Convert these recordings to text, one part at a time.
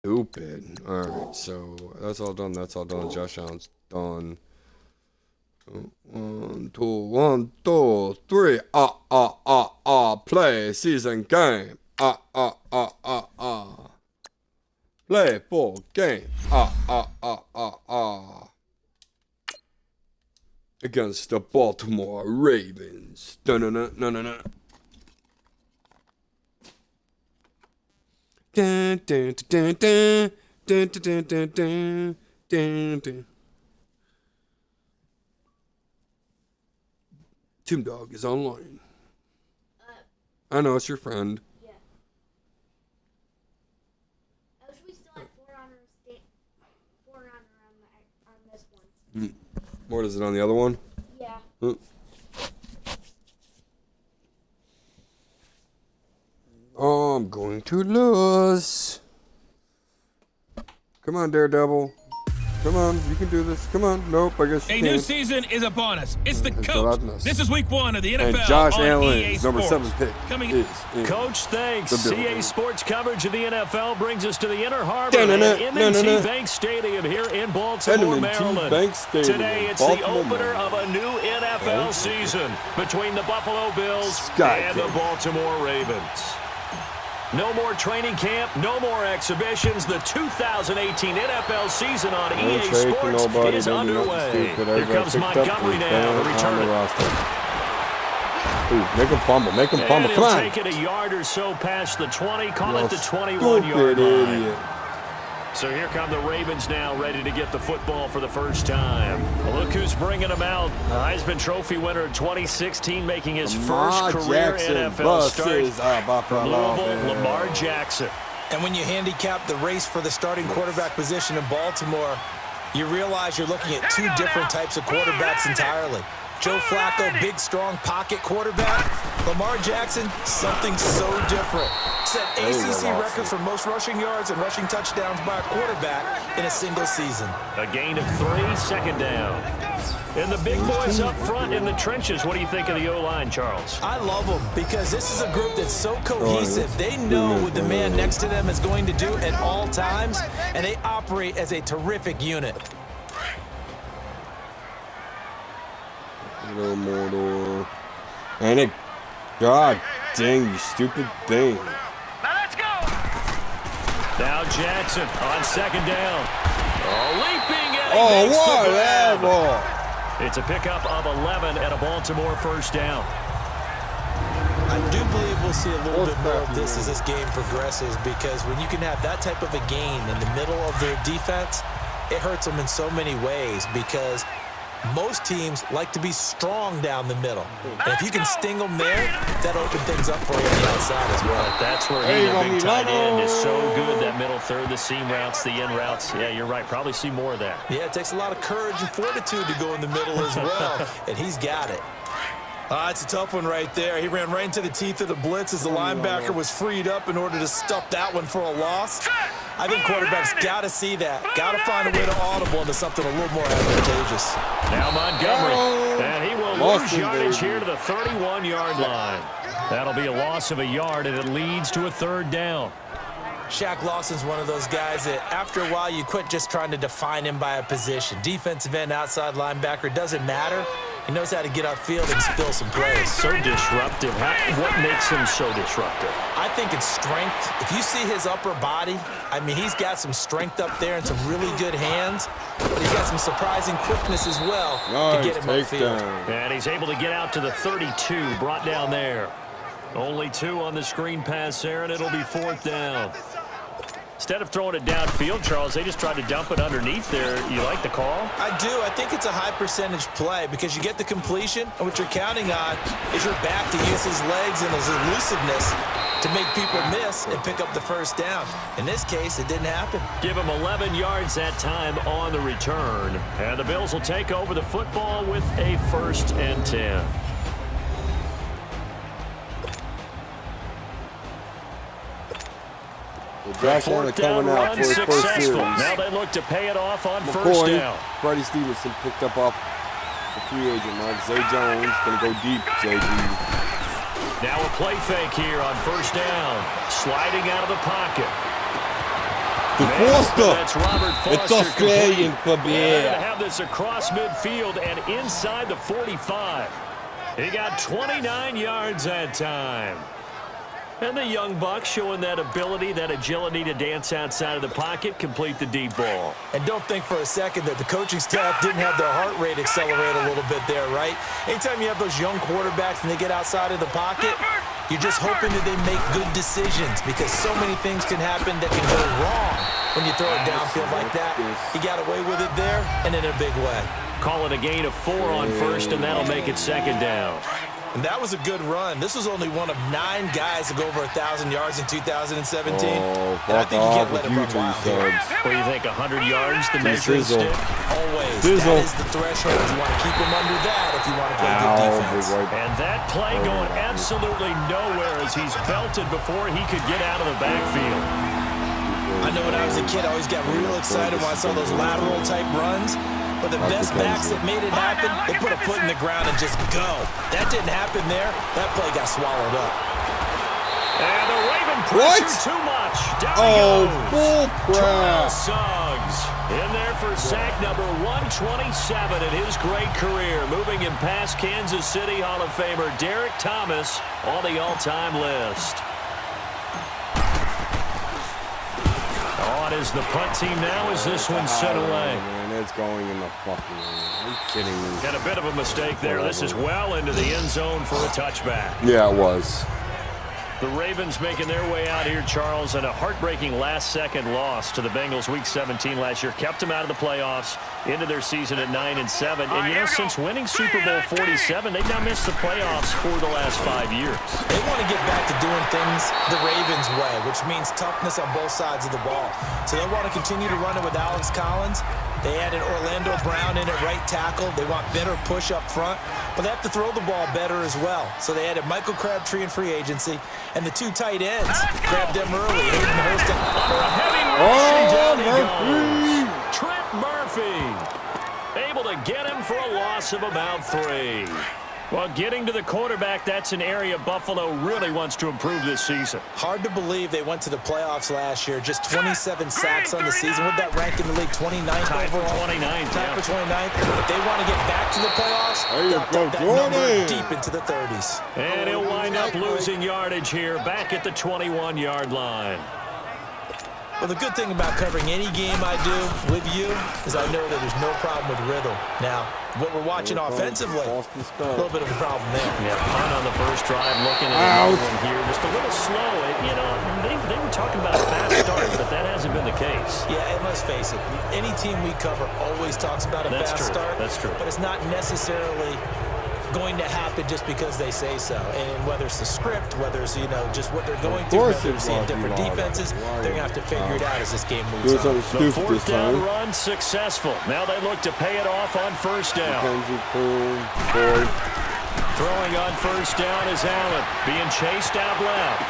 Stupid. Alright, so that's all done. That's all done. Josh Allen's done. 1, 2, 3. Play season game. Play ball game. Against the Baltimore Ravens. No. Dun, dun, dun, dun, dun, dun, dun, dun, dun, dun, dun. Tim Dog is online. I know, it's your friend. Yeah. I wish we still had four on this one. What is it on the other one? Yeah. Oh, I'm going to lose. Come on, Daredevil. Come on, you can do this. Come on. Nope, I guess you A can't. new season is upon us. It's the It's coach. Gelatinous. This is week 1 of the NFL And Josh on Allen, EA number Sports. 7 pick. Coming is in Coach, thanks. the building. CA Sports coverage of the NFL brings us to the Inner Harbor Da-na-na, at M&T na-na-na. Bank Stadium here in Baltimore, M&T Maryland. Bank Stadium, Today, it's Baltimore, the opener Maryland. of a new NFL season between the Buffalo Bills Sky and the King. Baltimore Ravens. No more training camp, no more exhibitions. The 2018 NFL season on EA Ain't shaking Sports nobody, is don't do nothing underway. stupid. Here Everybody comes picked up Montgomery and now down to on return the it. roster. Ooh, make him fumble. Make him And fumble. Come he'll on. take it a yard or so past the 20, call You it the 21-yard stupid line. idiot. So here come the Ravens now, ready to get the football for the first time. Well, look who's bringing them out. The Heisman Trophy winner in 2016, making his Lamar first career Jackson NFL start. versus From Buffalo Louisville, Bills. Lamar Jackson. And when you handicap the race for the starting quarterback position in Baltimore, you realize you're looking at two different types of quarterbacks entirely. Joe Flacco, big, strong pocket quarterback. Lamar Jackson, something so different. Set ACC record for most rushing yards and rushing touchdowns by a quarterback in a single season. A gain of 3, second down. And the big boys up front in the trenches. What do you think of the O-line, Charles? I love them because this is a group that's so cohesive. They know what the man next to them is going to do at all times, and they operate as a terrific unit. Little Mordor. And it. God dang, you stupid thing. Now Jackson on second down. Leaping and he Oh, makes the what grab. that ball. It's a pickup of 11 and a Baltimore first down. I do believe we'll see a little bit more of this as this game progresses, because when you can have that type of a gain in the middle of their defense, it hurts them in so many ways, because most teams like to be strong down the middle. And if you can sting them there, that'll open things up for you on the outside as well. That's where Hey, he, the Romy big tight end, is so Lano. good. That middle third, the seam routes, the in routes. Yeah, you're right. Probably see more of that. Yeah, it takes a lot of courage and fortitude to go in the middle as well, and he's got it. It's a tough one right there. He ran right into the teeth of the blitz as the linebacker was freed up in order to stuff that one for a loss. I think quarterbacks got to see that. Got to find a way to audible into something a little more advantageous. Now Montgomery, and he will Lost lose him, yardage baby. here to the 31-yard line. That'll be a loss of a yard, and it leads to a third down. Shaq Lawson's one of those guys that after a while you quit just trying to define him by a position. Defensive end, outside linebacker, doesn't matter. He knows how to get upfield and spill some plays. So disruptive. What makes him so disruptive? I think it's strength. If you see his upper body, I mean, he's got some strength up there and some really good hands, but he's got some surprising quickness as well to get him upfield. takedown. And he's able to get out to the 32, brought down there. Only 2 on the screen pass there, and it'll be fourth down. Instead of throwing it downfield, Charles, they just tried to dump it underneath there. You like the call? I do. I think it's a high percentage play because you get the completion, and what you're counting on is your back to use his legs and his elusiveness to make people miss and pick up the first down. In this case, it didn't happen. Give him 11 yards that time on the return. And the Bills will take over the football with a 1st and 10. Josh Allen Fourth down coming out run for his first series. successful. Now they look to pay it off on first McCoy, down. Freddie Stevenson picked up off the free agent mark. Zay Jones going to go deep, JG. Now a play fake here on first down. Sliding out of the pocket. to Foster. That's Robert Foster. It's Australian complete. club, They're yeah. gonna have this across midfield and inside the 45. He got 29 yards that time. And the young buck showing that ability, that agility to dance outside of the pocket, complete the deep ball. And don't think for a second that the coaching staff didn't have their heart rate accelerate a little bit there, right? Anytime you have those young quarterbacks and they get outside of the pocket, you're just hoping that they make good decisions because so many things can happen that can go wrong when you throw it downfield like that. He got away with it there and in a big way. Call it a gain of 4 on first, and that'll make it second down. And that was a good run. This was only one of 9 guys to go over 1,000 yards in 2017. Oh, And I fuck think you off can't let with it you run two wild here. subs. What do you think, 100 yards, the measuring Sizzle. stick? Always. Sizzle. That is the threshold. You want to keep them under that if you want to play good Ow, defense. big white. And that play going absolutely nowhere as he's belted before he could get out of the backfield. I know when I was a kid, I always got real excited when I saw those lateral type runs. But the best backs that made it happen, they put a foot in the ground and just go. That didn't happen there. That play got swallowed up. And the Raven What? pressure too much. Down Oh, he goes. bull Terrell crap. Suggs in there for sack number 127 in his great career. Moving him past Kansas City Hall of Famer Derek Thomas on the all-time list. On is the punt team now as this one set away. Man, it's going in the fucking Are you kidding me? Got a bit of a mistake there. This is well into the end zone for a touchback. Yeah, it was. The Ravens making their way out here, Charles, and a heartbreaking last-second loss to the Bengals Week 17 last year. Kept them out of the playoffs into their season at 9-7. And, you know, since winning Super Bowl 47, they've now missed the playoffs for the last 5 years. They want to get back to doing things the Ravens way, which means toughness on both sides of the ball. So they want to continue to run it with Alex Collins. They added Orlando Brown in at right tackle. They want better push up front, but they have to throw the ball better as well. So they added Michael Crabtree in free agency, and the 2 tight ends grabbed them early. Hayden Hurst and Under a heavy Oh, rushing down he Murphy! goes. Trent Murphy able to get him for a loss of about 3. Well, getting to the quarterback, that's an area Buffalo really wants to improve this season. hard to believe they went to the playoffs last year. Just 27 sacks on the season. What that rank in the league? 29th Tied for overall? 29th, Tied yeah. for 29th. If they want to get back to the playoffs, There you they'll go, up that number Jordan. deep into the 30s. And he'll wind up losing yardage here back at the 21-yard line. Well, the good thing about covering any game I do with you is I know that there's no problem with rhythm. Now, what we're watching offensively, a little bit of a problem there. Yeah, punt on the first drive, looking at another one here. Just a little slow. You know, they were talking about a fast start, but that hasn't been the case. Yeah, and let's face it, any team we cover always talks about a That's fast true. start. That's true. But it's not necessarily going to happen just because they say so. And whether it's the script, whether it's, you know, just what they're going through, course whether they're it's seeing gonna be different loud. defenses, Why? they're going to have to figure it out as this game Do moves on. something The stupid fourth this down time. run successful. Now they look to pay it off on first down. Kenzie, cool, boy. Throwing on first down is Allen, being chased out left.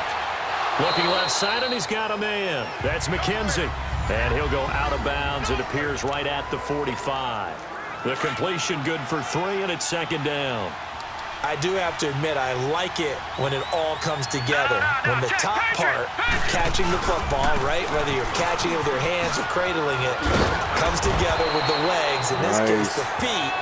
Looking left side, and he's got a man. That's McKenzie. And he'll go out of bounds. It appears right at the 45. The completion good for 3, and it's second down. I do have to admit, I like it when it all comes together. When the top part, catching the football, right, whether you're catching it with your hands or cradling it, comes together with the legs, in this case, Nice. the feet,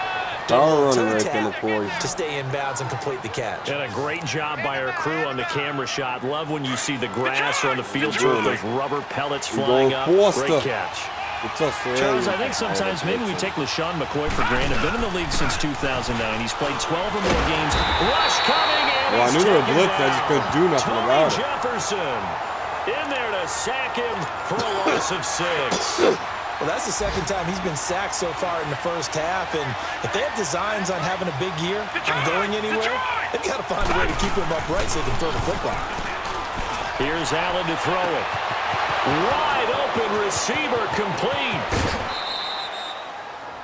Power toe running right tap there, boys. to stay in bounds and complete the catch. And a great job by our crew on the camera shot. Love when you see the grass or on the field turf, those rubber pellets flying up. Foster. Great catch. It's us, Charles, I think sometimes maybe we take LaShawn McCoy for granted. Been in the league since 2009. He's played 12 or more games. Rush coming in. Well, I knew they were blitzing. I just couldn't do nothing Tony about it. Jefferson in there to sack him for a loss of 6. Well, that's the second time he's been sacked so far in the first half, and if they have designs on having a big year, on going anywhere, they've got to find a way to keep him upright so they can throw the football. Here's Allen to throw it. Wide open receiver complete.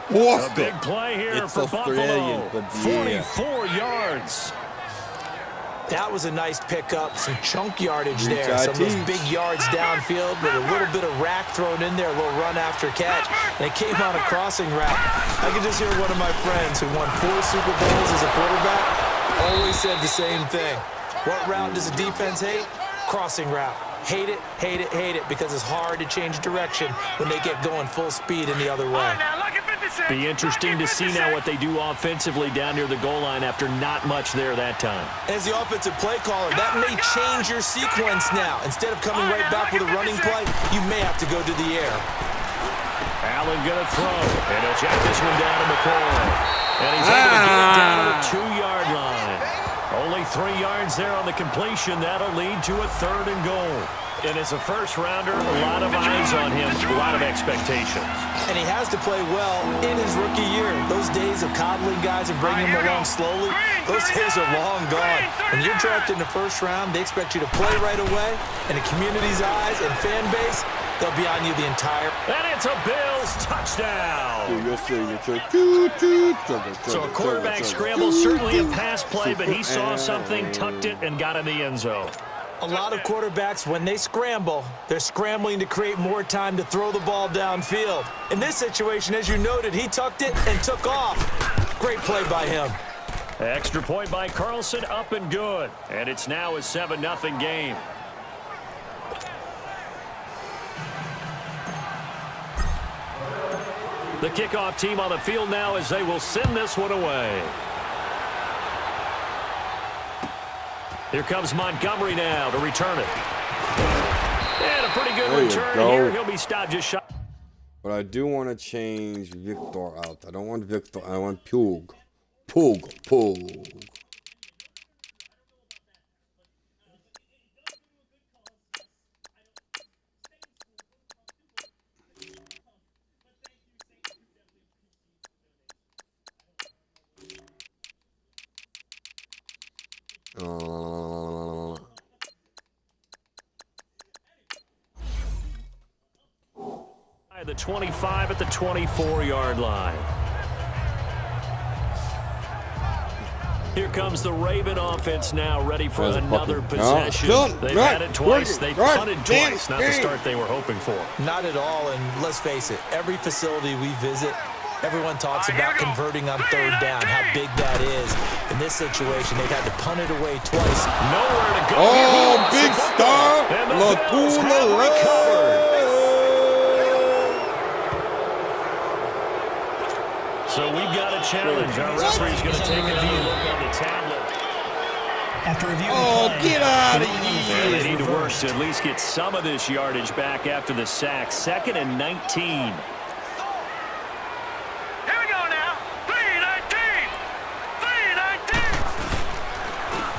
A Foster. big play here It's for Australian, Buffalo. but yeah. 44 yards. That was a nice pickup, some chunk yardage Reach there. I Some of those teach. big yards downfield with a little bit of rack thrown in there, a little run after catch. And it came on a crossing route. I could just hear one of my friends who won 4 Super Bowls as a quarterback always said the same thing. What route does a defense hate? Crossing route. Hate it, hate it, hate it, because it's hard to change direction when they get going full speed in the other way. Be interesting to see now what they do offensively down near the goal line after not much there that time. As the offensive play caller, that may change your sequence now. Instead of coming right back with a running play, you may have to go to the air. Allen gonna throw, and he'll check this one down to McCoy. And he's able to get it down to the 2-yard line. Only 3 yards there on the completion. That'll lead to a 3rd and goal. And as a first-rounder, a lot of eyes on him, a lot of expectations. And he has to play well in his rookie year. Those days of coddling guys and bringing them along slowly, those days are long gone. When you're drafted in the first round, they expect you to play right away. And the community's eyes and fan base, they'll be on you the entire... And it's a Bills touchdown. So a quarterback scramble, certainly a pass play, but he saw something, tucked it, and got in the end zone. A lot of quarterbacks, when they scramble, they're scrambling to create more time to throw the ball downfield. In this situation, as you noted, he tucked it and took off. Great play by him. Extra point by Carlson, up and good. And it's now a 7-0 game. The kickoff team on the field now as they will send this one away. Here comes Montgomery now to return it. And a pretty good return here. He'll be stopped just shy. But I do want to change Victor out. I don't want Victor. I want Pug. Pug. The 25 at the 24-yard line. Here comes the Raven offense now, ready for another possession. They've had it twice. They've punted twice. Not the start they were hoping for. Not at all, and let's face it, every facility we visit, everyone talks about converting on 3rd down, how big that is. In this situation, they've had to punt it away twice. Nowhere to go. Oh, big star. Latula recovered. So we've got a challenge. Our referee's going to take a view look on the tablet. After reviewing get out of here. They need to work to at least get some of this yardage back after the sack. 2nd and 19. Here we go now. 3-19.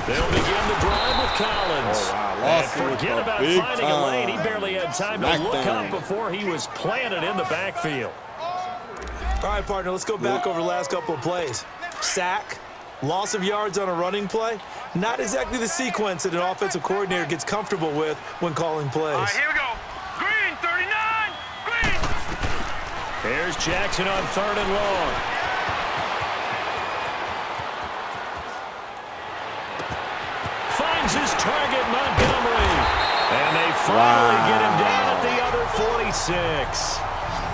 They'll begin the drive with Collins. Oh, wow. And forget about finding a lane. He barely had time to look up before he was planted in the backfield. All right, partner, let's go back over the last couple of plays. Sack, loss of yards on a running play, not exactly the sequence that an offensive coordinator gets comfortable with when calling plays. All right, here we go. Green, 39. Green. Here's Jackson on 3rd and long. Finds his target, Montgomery. And they finally get him down at the other 46.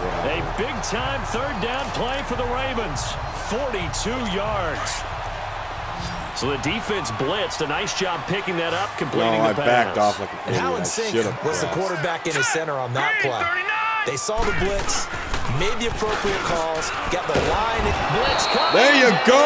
A big-time 3rd down play for the Ravens. 42 yards. So the defense blitzed. A nice job picking that up, completing the pass. Backed off like an And how in sync was the quarterback in his center on that play? They saw the blitz, made the appropriate calls, got the line. Blitz coming. There you go.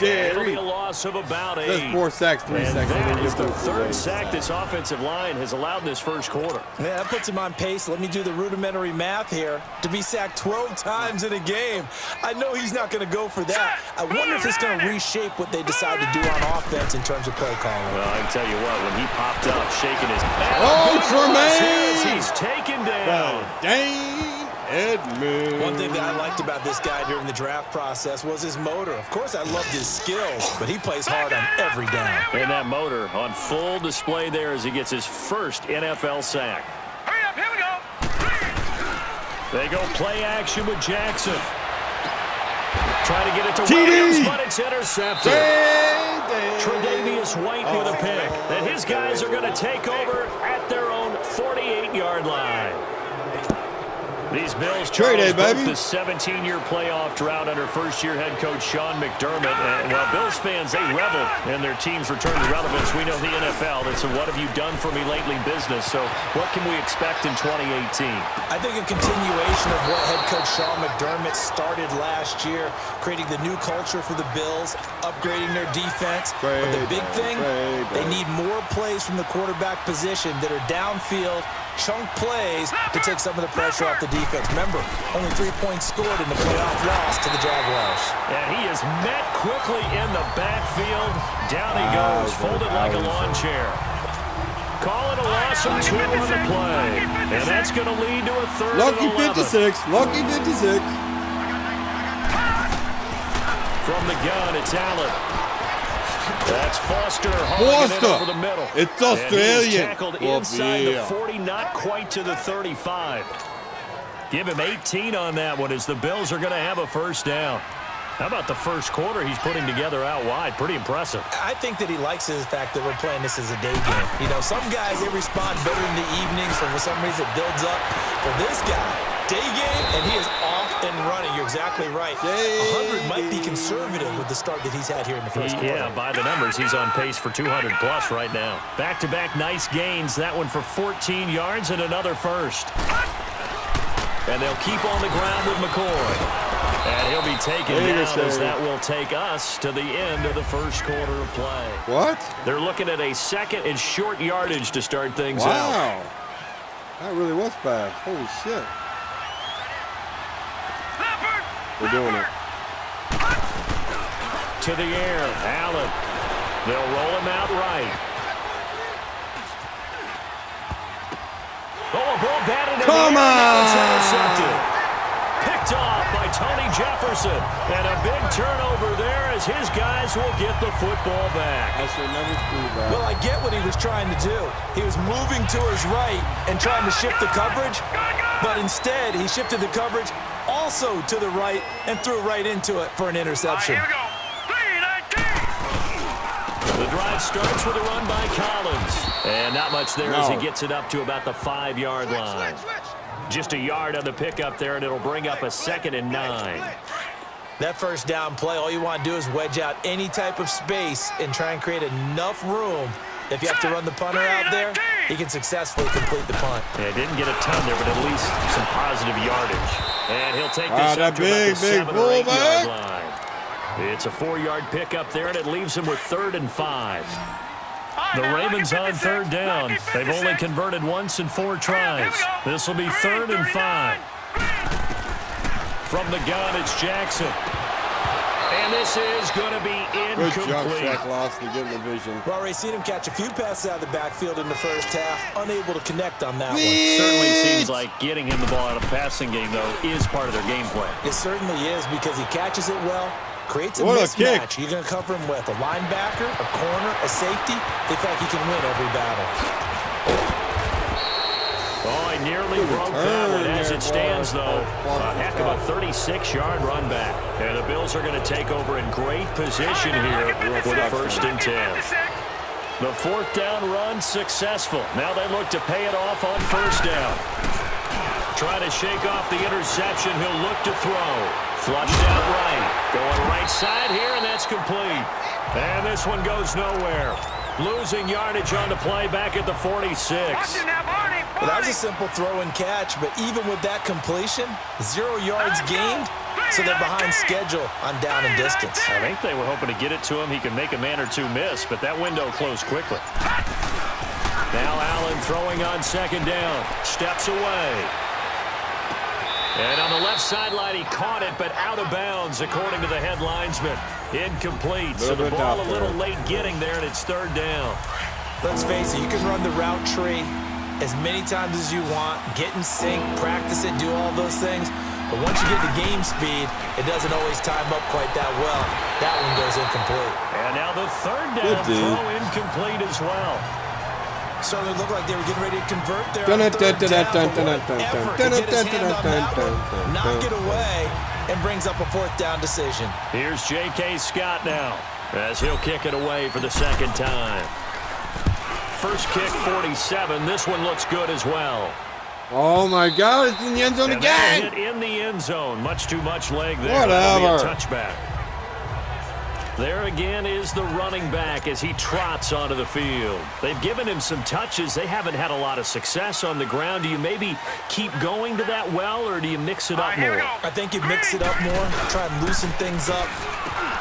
It'll be a loss of about 8. That's 4 sacks, 3 sacks. That is the 3rd sack this offensive line has allowed this first quarter. Yeah, that puts him on pace. Let me do the rudimentary math here. To be sacked 12 times in a game, I know he's not going to go for that. I wonder if it's going to reshape what they decide to do on offense in terms of play calling. Well, I can tell you what, when he popped up, shaking his... Oh, Tremaine! He's taken down. Dane Edmonds. One thing that I liked about this guy during the draft process was his motor. Of course, I loved his skills, but he plays hard on every down. And that motor on full display there as he gets his first NFL sack. Hurry up, here we go. They go play action with Jackson. Try to get it to TD. Williams, but it's intercepted. Tre'Davious White with a pick. And his guys are going to take over at their own 48-yard line. These Bills, Trade Charles, it, baby. broke the 17-year playoff drought under first-year head coach Sean McDermott. And while Bills fans, they reveled in their team's return to relevance. We know the NFL, it's a what have you done for me lately business. So what can we expect in 2018? I think a continuation of what head coach Sean McDermott started last year, creating the new culture for the Bills, upgrading their defense. But the big thing, they need more plays from the quarterback position that are downfield, chunk plays to take some of the pressure off the defense. Remember, only 3 points scored in the playoff loss to the Jaguars. And he is met quickly in the backfield. Down he goes, folded like a lawn chair. Call it a loss of 2 on the play. And that's going to lead to a third Lucky and 11. 56. Lucky 56. From the gun, it's Allen. That's Foster hauling it over the middle. It's And he Australian. is tackled inside the 40, not quite to the 35. Give him 18 on that one as the Bills are going to have a first down. How about the first quarter he's putting together out wide? Pretty impressive. I think that he likes the fact that we're playing this as a day game. You know, some guys, they respond better in the evenings, so for some reason it builds up. For this guy, day game, and he is off and running. You're exactly right. 100 might be conservative with the start that he's had here in the first quarter. Yeah, by the numbers, he's on pace for 200-plus right now. Back-to-back nice gains. That one for 14 yards and another first. And they'll keep on the ground with McCoy. And he'll be taken down as that will take us to the end of the first quarter of play. What? They're looking at a second and short yardage to start things out. Wow. That really was fast. Holy shit. We're doing it. To the air, Allen. They'll roll him out right. Oh, a ball batted in the air. Now it's intercepted. Picked off by Tony Jefferson. And a big turnover there as his guys will get the football back. I should never do that. Well, I get what he was trying to do. He was moving to his right and trying to shift the coverage, but instead he shifted the coverage also to the right and threw right into it for an interception. Here we go. 3-19. The drive starts with a run by Collins. And not much there as he gets it up to about the 5-yard line. Just a yard on the pickup there, and it'll bring up a 2nd and 9. That first down play, all you want to do is wedge out any type of space and try and create enough room. If you have to run the punter out there, he can successfully complete the punt. Yeah, didn't get a ton there, but at least some positive yardage. And he'll take this up to about the 7 or 8 yard line. It's a 4-yard pickup there, and it leaves him with 3rd and 5. The Ravens on 3rd down. They've only converted once in 4 tries. This will be 3rd and 5. From the gun, it's Jackson. And this is going to be Good job, incomplete. Shaq Lawson, getting the vision. We've already seen him catch a few passes out of the backfield in the first half, unable to connect on that one. Certainly seems like getting him the ball out of the passing game, though, is part of their game plan. It certainly is because he catches it well, creates a What a mismatch. kick. You're going to cover him with a linebacker, a corner, a safety. They feel like he can win every battle. Oh, he nearly broke that one. As it stands, though, a heck of a 36-yard run back. And the Bills are going to take over in great position here with a 1st and 10. The 4th down run successful. Now they look to pay it off on 1st down. Trying to shake off the interception. He'll look to throw. Flushed out right. Going right side here, and that's complete. And this one goes nowhere. Losing yardage on the play back at the 46. Well, that was a simple throw and catch, but even with that completion, 0 yards gained, so they're behind schedule on down and distance. I think they were hoping to get it to him. He could make a man or two miss, but that window closed quickly. Now Allen throwing on 2nd down. Steps away. And on the left sideline, he caught it, but out of bounds, according to the head linesman. Incomplete. So the ball a little late getting there, and it's 3rd down. Let's face it, you can run the route tree as many times as you want, get in sync, practice it, do all those things. But once you get to game speed, it doesn't always time up quite that well. That one goes incomplete. And now the 3rd down throw incomplete as well. Certainly looked like they were getting ready to convert there on 3rd down. But what effort to get his hand on that one, knock it away, and brings up a 4th down decision. Here's J.K. Scott now as he'll kick it away for the 2nd time. First kick, 47. This one looks good as well. Oh my God! It's in the end zone And that'll again. hit in the end zone. Much too much leg there. Whatever. That'll be a touchback. There again is the running back as he trots onto the field. They've given him some touches. They haven't had a lot of success on the ground. Do you maybe keep going to that well, or do you mix it up Here we more? go. I think you mix it up more, try and loosen things up.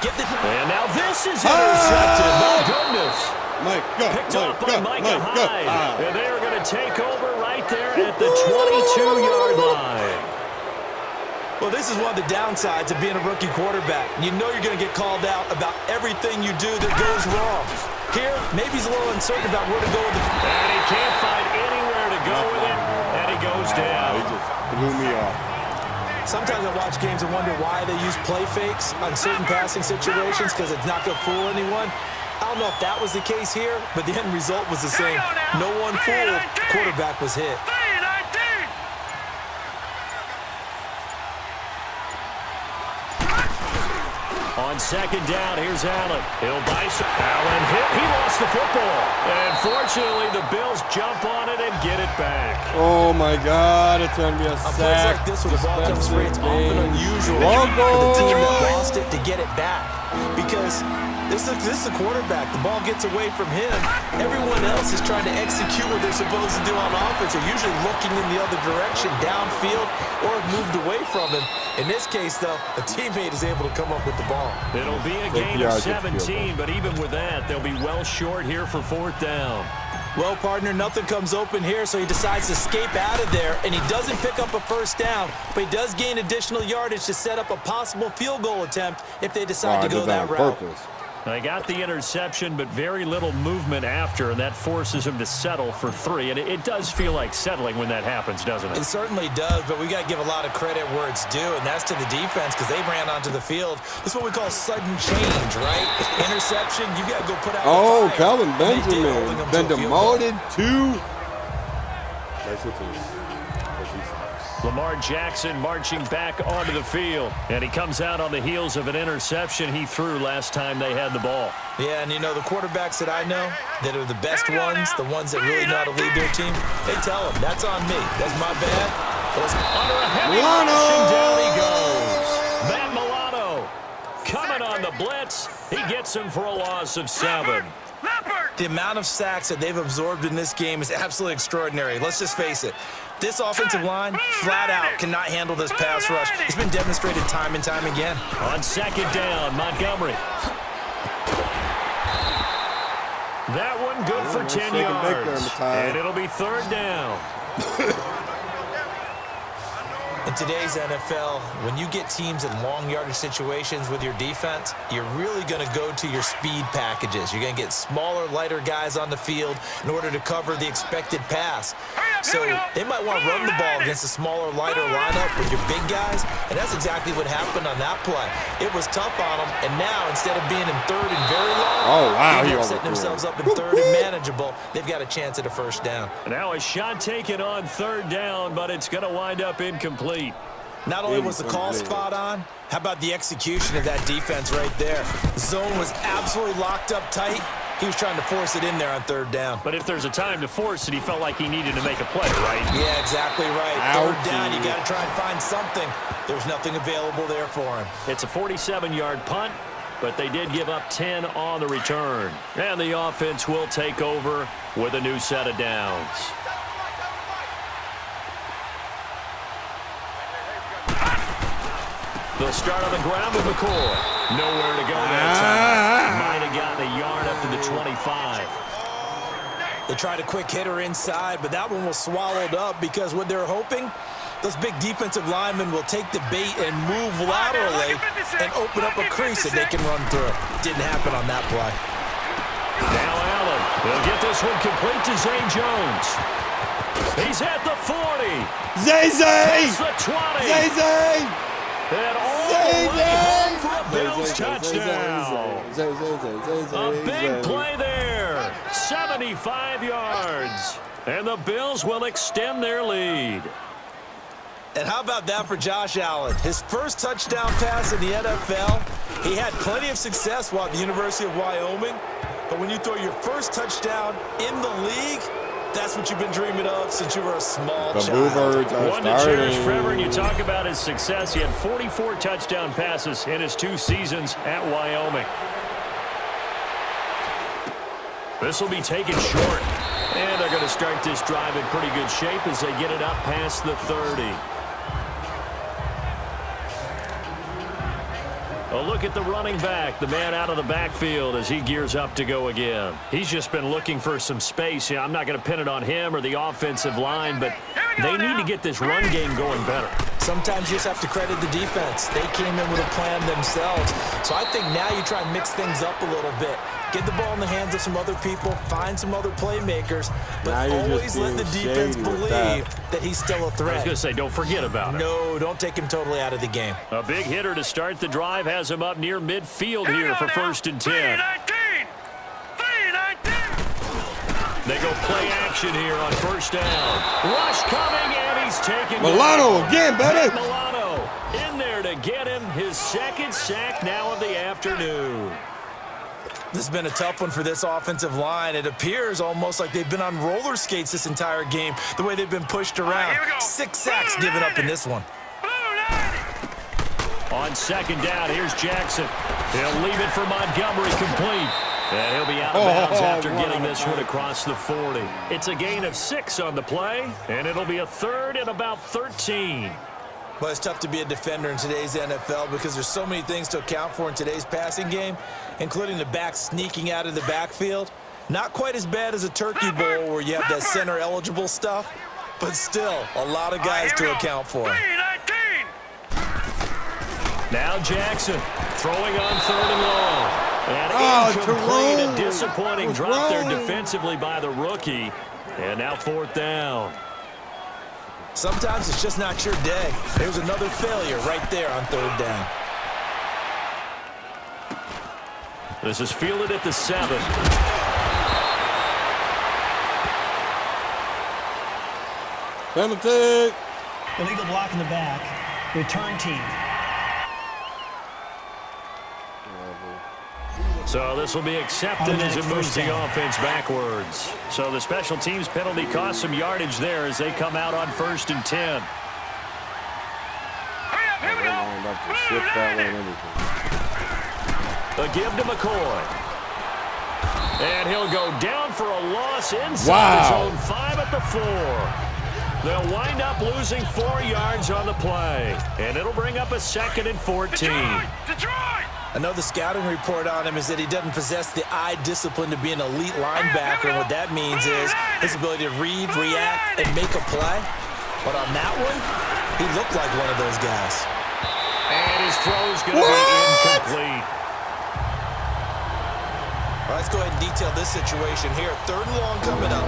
Get the And now this is intercepted. My goodness. Mike, go. Picked up by Micah go. Hyde. And they are going to take over right there at the 22-yard line. Well, this is one of the downsides of being a rookie quarterback. You know you're going to get called out about everything you do that goes wrong. Here, maybe he's a little uncertain about where to go with the... And he can't find anywhere to go with it. And he goes He down. just blew me off. Sometimes I watch games and wonder why they use play fakes on certain passing situations because it's not going to fool anyone. I don't know if that was the case here, but the end result was the same. No one fooled. Quarterback was hit. 3-19. On second down, here's Allen. He'll buy some. Allen hit. He lost the football. And fortunately, the Bills jump on it and get it back. Oh my God! It's gonna be a On plays sack. like this where the ball comes free, it's often unusual Wrong for the team that goal. lost it to get it back. Because this is a quarterback. The ball gets away from him. Everyone else is trying to execute what they're supposed to do on offense. They're usually looking in the other direction, downfield, or moved away from him. In this case, though, a teammate is able to come up with the ball. It'll be a gain of 17, but even with that, they'll be well short here for fourth down. Well, partner, nothing comes open here, so he decides to escape out of there, and he doesn't pick up a first down, but he does gain additional yardage to set up a possible field goal attempt if they decide to go that route. They got the interception, but very little movement after, and that forces him to settle for 3. And it does feel like settling when that happens, doesn't It it? certainly does, but we got to give a lot of credit where it's due, and that's to the defense because they ran onto the field. This is what we call sudden change, right? Interception, you got to go put out Oh, the fire. Calvin And they did, holding Benjamin them been to a field goal. demoted to. Special teams. Lamar Jackson marching back onto the field, and he comes out on the heels of an interception he threw last time they had the ball. Yeah, and you know, the quarterbacks that I know that are the best ones, the ones that really know how to lead their team, they tell them, that's on me. That's my bad. Under a heavy Milano! rush, and down he goes. Matt Milano coming on the blitz. He gets him for a loss of 7. The amount of sacks that they've absorbed in this game is absolutely extraordinary. Let's just face it. This offensive line, flat out, cannot handle this pass rush. It's been demonstrated time and time again. On second down, Montgomery. That one good for nice 10 shake and bake there, yards. Matai. And it'll be third down. In today's NFL, when you get teams in long yardage situations with your defense, you're really going to go to your speed packages. You're going to get smaller, lighter guys on the field in order to cover the expected pass. So they might want to run the ball against a smaller, lighter lineup with your big guys, and that's exactly what happened on that play. It was tough on them, and now instead of being in third and very long, Oh, wow, they he end up setting overthrew themselves him. up in third and manageable. They've got a chance at a first down. Now a shot taken on third down, but it's going to wind up incomplete. Not only was the call spot on, how about the execution of that defense right there? The zone was absolutely locked up tight. He was trying to force it in there on third down. But if there's a time to force it, he felt like he needed to make a play, right? Yeah, exactly right. Ouchie. Third down, you got to try and find something. There's nothing available there for him. It's a 47-yard punt, but they did give up 10 on the return. And the offense will take over with a new set of downs. They'll start on the ground with McCoy. Nowhere to go that time. Might have gotten a yard up to the 25. They tried a quick hitter inside, but that one was swallowed up because what they're hoping, those big defensive linemen will take the bait and move laterally and open up a crease that they can run through. Didn't happen on that play. Now Allen. They'll get this one complete to Zay Jones. He's at the 40. Zay Zay! It's the 20. Zay Zay! And all Zay the way Zay! home for a Bills touchdown. A big play there. 75 yards. And the Bills will extend their lead. And how about that for Josh Allen? His first touchdown pass in the NFL. He had plenty of success while at the University of Wyoming. But when you throw your first touchdown in the league, That's what you've been dreaming of since you were a small The child. Bluebirds are One to cherish starting. forever, and you talk about his success. He had 44 touchdown passes in his 2 seasons at Wyoming. This will be taken short. And they're going to start this drive in pretty good shape as they get it up past the 30. A look at the running back, the man out of the backfield as he gears up to go again. He's just been looking for some space. Yeah, I'm not going to pin it on him or the offensive line, but they need to get this run game going better. Sometimes you just have to credit the defense. They came in with a plan themselves. So I think now you try and mix things up a little bit. Get the ball in the hands of some other people, find some other playmakers, but Now you're always just let the being defense shady with believe that. that he's still a I was threat. going to say, don't forget about it. No, don't take him totally out of the game. A big hitter to start the drive has him up near midfield here for 1st and 10. 3-19. 3-19. They go play action here on 1st down. Rush coming, and he's taken. Milano again, baby. Milano in there to get him his 2nd sack now of the afternoon. This has been a tough one for this offensive line. It appears almost like they've been on roller skates this entire game, the way they've been pushed around. here we go. 6 sacks given up in this one. On 2nd down, here's Jackson. He'll leave it for Montgomery complete. And he'll be out of bounds after getting this one across the 40. It's a gain of 6 on the play, and it'll be a 3rd and about 13. But it's tough to be a defender in today's NFL because there's so many things to account for in today's passing game, including the back sneaking out of the backfield. Not quite as bad as a turkey bowl where you have that center-eligible stuff, but still a lot of guys to account for. 3-19. Now Jackson throwing on 3rd and long. And incomplete, Jerome. a disappointing What's drop there wrong? defensively by the rookie. And now 4th down. Sometimes it's just not your day. There's another failure right there on 3rd down. This is fielded at the 7. Penalty. Illegal block in the back. Return team. So this will be accepted as it moves the offense backwards. So the special teams penalty cost some yardage there as they come out on 1st and 10. Hurry up, here we They go. lined up to shift that way and everything. A give to McCoy. And he'll go down for a loss inside Wow. his own 5 at the 4. They'll wind up losing 4 yards on the play. And it'll bring up a 2nd and 14. Detroit. I know the scouting report on him is that he doesn't possess the eye discipline to be an elite linebacker. And what that means is his ability to read, react, and make a play. But on that one, he looked like one of those guys. And his throw's going to be incomplete. All right, let's go ahead and detail this situation here. 3rd and long coming up.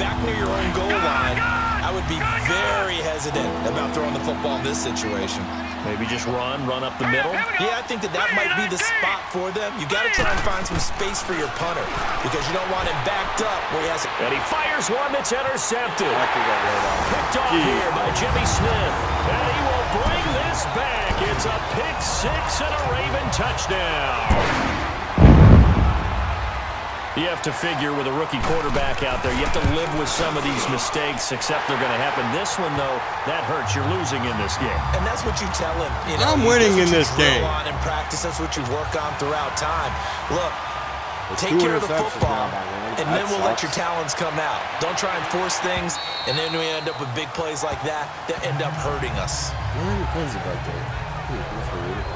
Back near your own goal line. I would be very hesitant about throwing the football in this situation. Maybe just run up the middle. Yeah, I think that might be the spot for them. You got to try and find some space for your punter because you don't want him backed up where he has it. And he fires one that's intercepted. I think I read that. Picked off here by Jimmy Smith. And he will bring this back. It's a pick 6 and a Raven touchdown. You have to figure with a rookie quarterback out there, you have to live with some of these mistakes, except they're going to happen. This one, though, that hurts. You're losing in this game. And that's what you tell him. You know, I'm winning that's in what this you drill game. on in practice. That's what you work on throughout time. Look, take 2 care of the interceptions football, now by Rams. and That then we'll let sucks. your talents come out. Don't try and force things, and then we end up with big plays like that end up hurting us. Where are the pins back there? That's weird.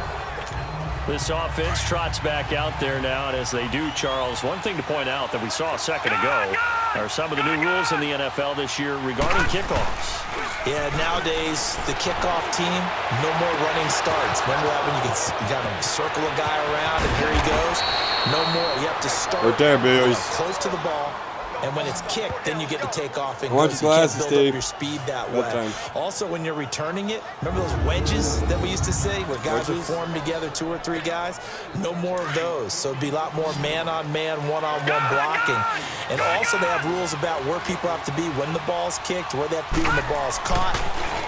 This offense trots back out there now, and as they do, Charles, one thing to point out that we saw a second ago are some of the new rules in the NFL this year regarding kickoffs. Yeah, nowadays, the kickoff team, no more running starts. Remember that when you got to circle a guy around, and here he goes? No more. You have to start Right there, boys. close to the ball. And when it's kicked, then you get to take off and Watch go. So you can't glasses, build Steve. up your speed that That way. time. Also, when you're returning it, remember those wedges that we used to say where guys would form together, 2 or 3 guys? No more of those. So it'd be a lot more man-on-man, one-on-one blocking. And also they have rules about where people have to be when the ball's kicked, where they have to be when the ball's caught.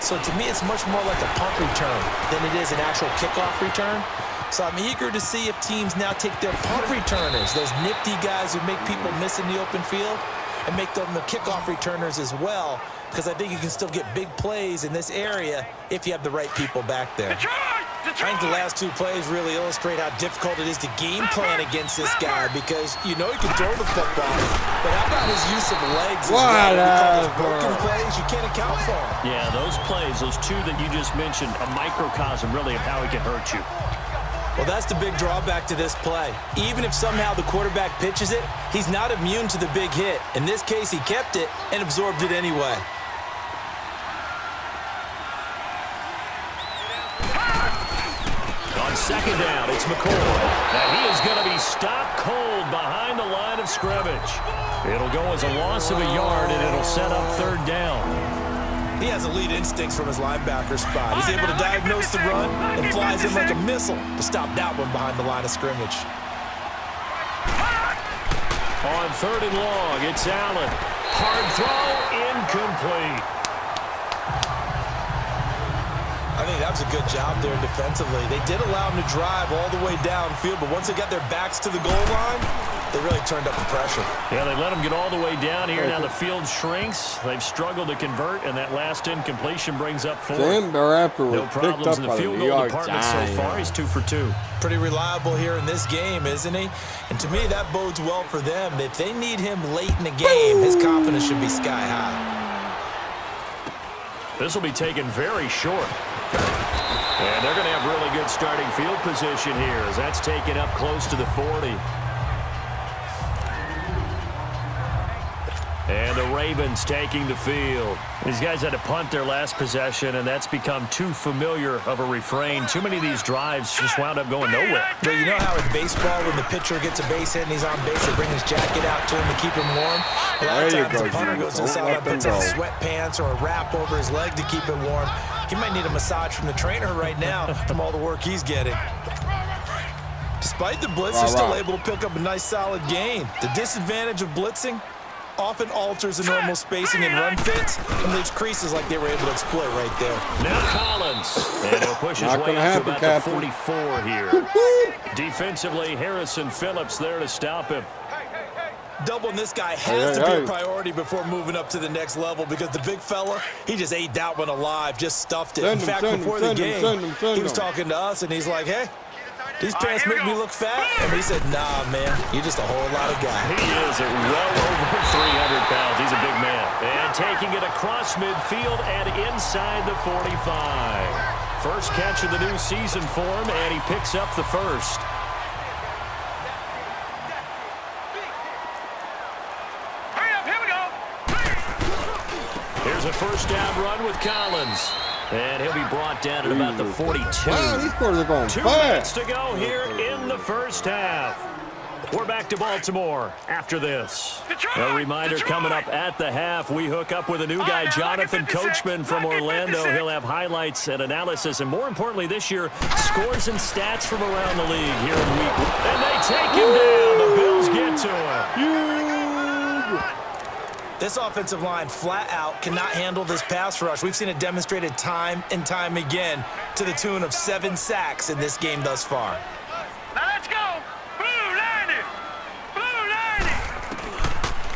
So to me, it's much more like a punt return than it is an actual kickoff return. So I'm eager to see if teams now take their punt returners, those nifty guys who make people miss in the open field, and make them the kickoff returners as well, because I think you can still get big plays in this area if you have the right people back there. I think the last two plays really illustrate how difficult it is to game plan against this guy, because you know he can throw the football, but how about his use of legs as well? We call those broken plays, you can't account for them. Yeah, those plays, those two that you just mentioned, a microcosm really of how he can hurt you. Well, that's the big drawback to this play. Even if somehow the quarterback pitches it, he's not immune to the big hit. In this case, he kept it and absorbed it anyway. On second down, it's McCoy. Now he is going to be stopped cold behind the line of scrimmage. It'll go as a loss of a yard, and it'll set up third down. He has elite instincts from his linebacker spot. He's able to diagnose the run and flies in like a missile to stop that one behind the line of scrimmage. On third and long, it's Allen. Hard throw, incomplete. I think that was a good job there defensively. They did allow him to drive all the way downfield, but once they got their backs to the goal line, they really turned up the pressure. Yeah, they let him get all the way down here. Now the field shrinks. They've struggled to convert, and that last incompletion brings up fourth. Sam Bradford was No problems picked up in the by field the goal New York department so far. He's 2 for 2. Pretty reliable here in this game, isn't he? And to me, that bodes well for them. If they need him late in the game, his confidence should be sky high. This will be taken very short. And they're going to have really good starting field position here as that's taken up close to the 40. And the Ravens taking the field. These guys had to punt their last possession, and that's become too familiar of a refrain. Too many of these drives just wound up going nowhere. But you know how in baseball, when the pitcher gets a base hit and he's on base, they bring his jacket out to him to keep him warm? A lot of times the punter goes inside and puts on sweatpants or a wrap over his leg to keep it warm. He might need a massage from the trainer right now from all the work he's getting. Despite the blitz, they're still able to pick up a nice solid gain. The disadvantage of blitzing often alters the normal spacing and run fits and leaves creases like they were able to exploit right there. Now Collins, and he'll push his way up to about the 44 here. Defensively, Harrison Phillips there to stop him. Doubling this guy has to be a priority before moving up to the next level, because the big fella, he just ate that one alive, just stuffed it. In fact, before the game, he was talking to us, and he's like, hey, these pants make me look fat. And he said, nah, man, you're just a whole lot of guy. He is at well over 300 pounds. He's a big man. And taking it across midfield and inside the 45. First catch of the new season for him, and he picks up the first. Here's a first down run with Collins. And he'll be brought down at about the 42. Wow, these quarters are going 2 fast. minutes to go here in the first half. We're back to Baltimore after this. A reminder coming up at the half, we hook up with a new guy, Jonathan Coachman from Orlando. He'll have highlights and analysis, and more importantly this year, scores and stats from around the league here in week 1. And they take him down. The Bills get to him. This offensive line flat out cannot handle this pass rush. We've seen it demonstrated time and time again to the tune of 7 sacks in this game thus far. Now let's go. Blue 90. Blue 90.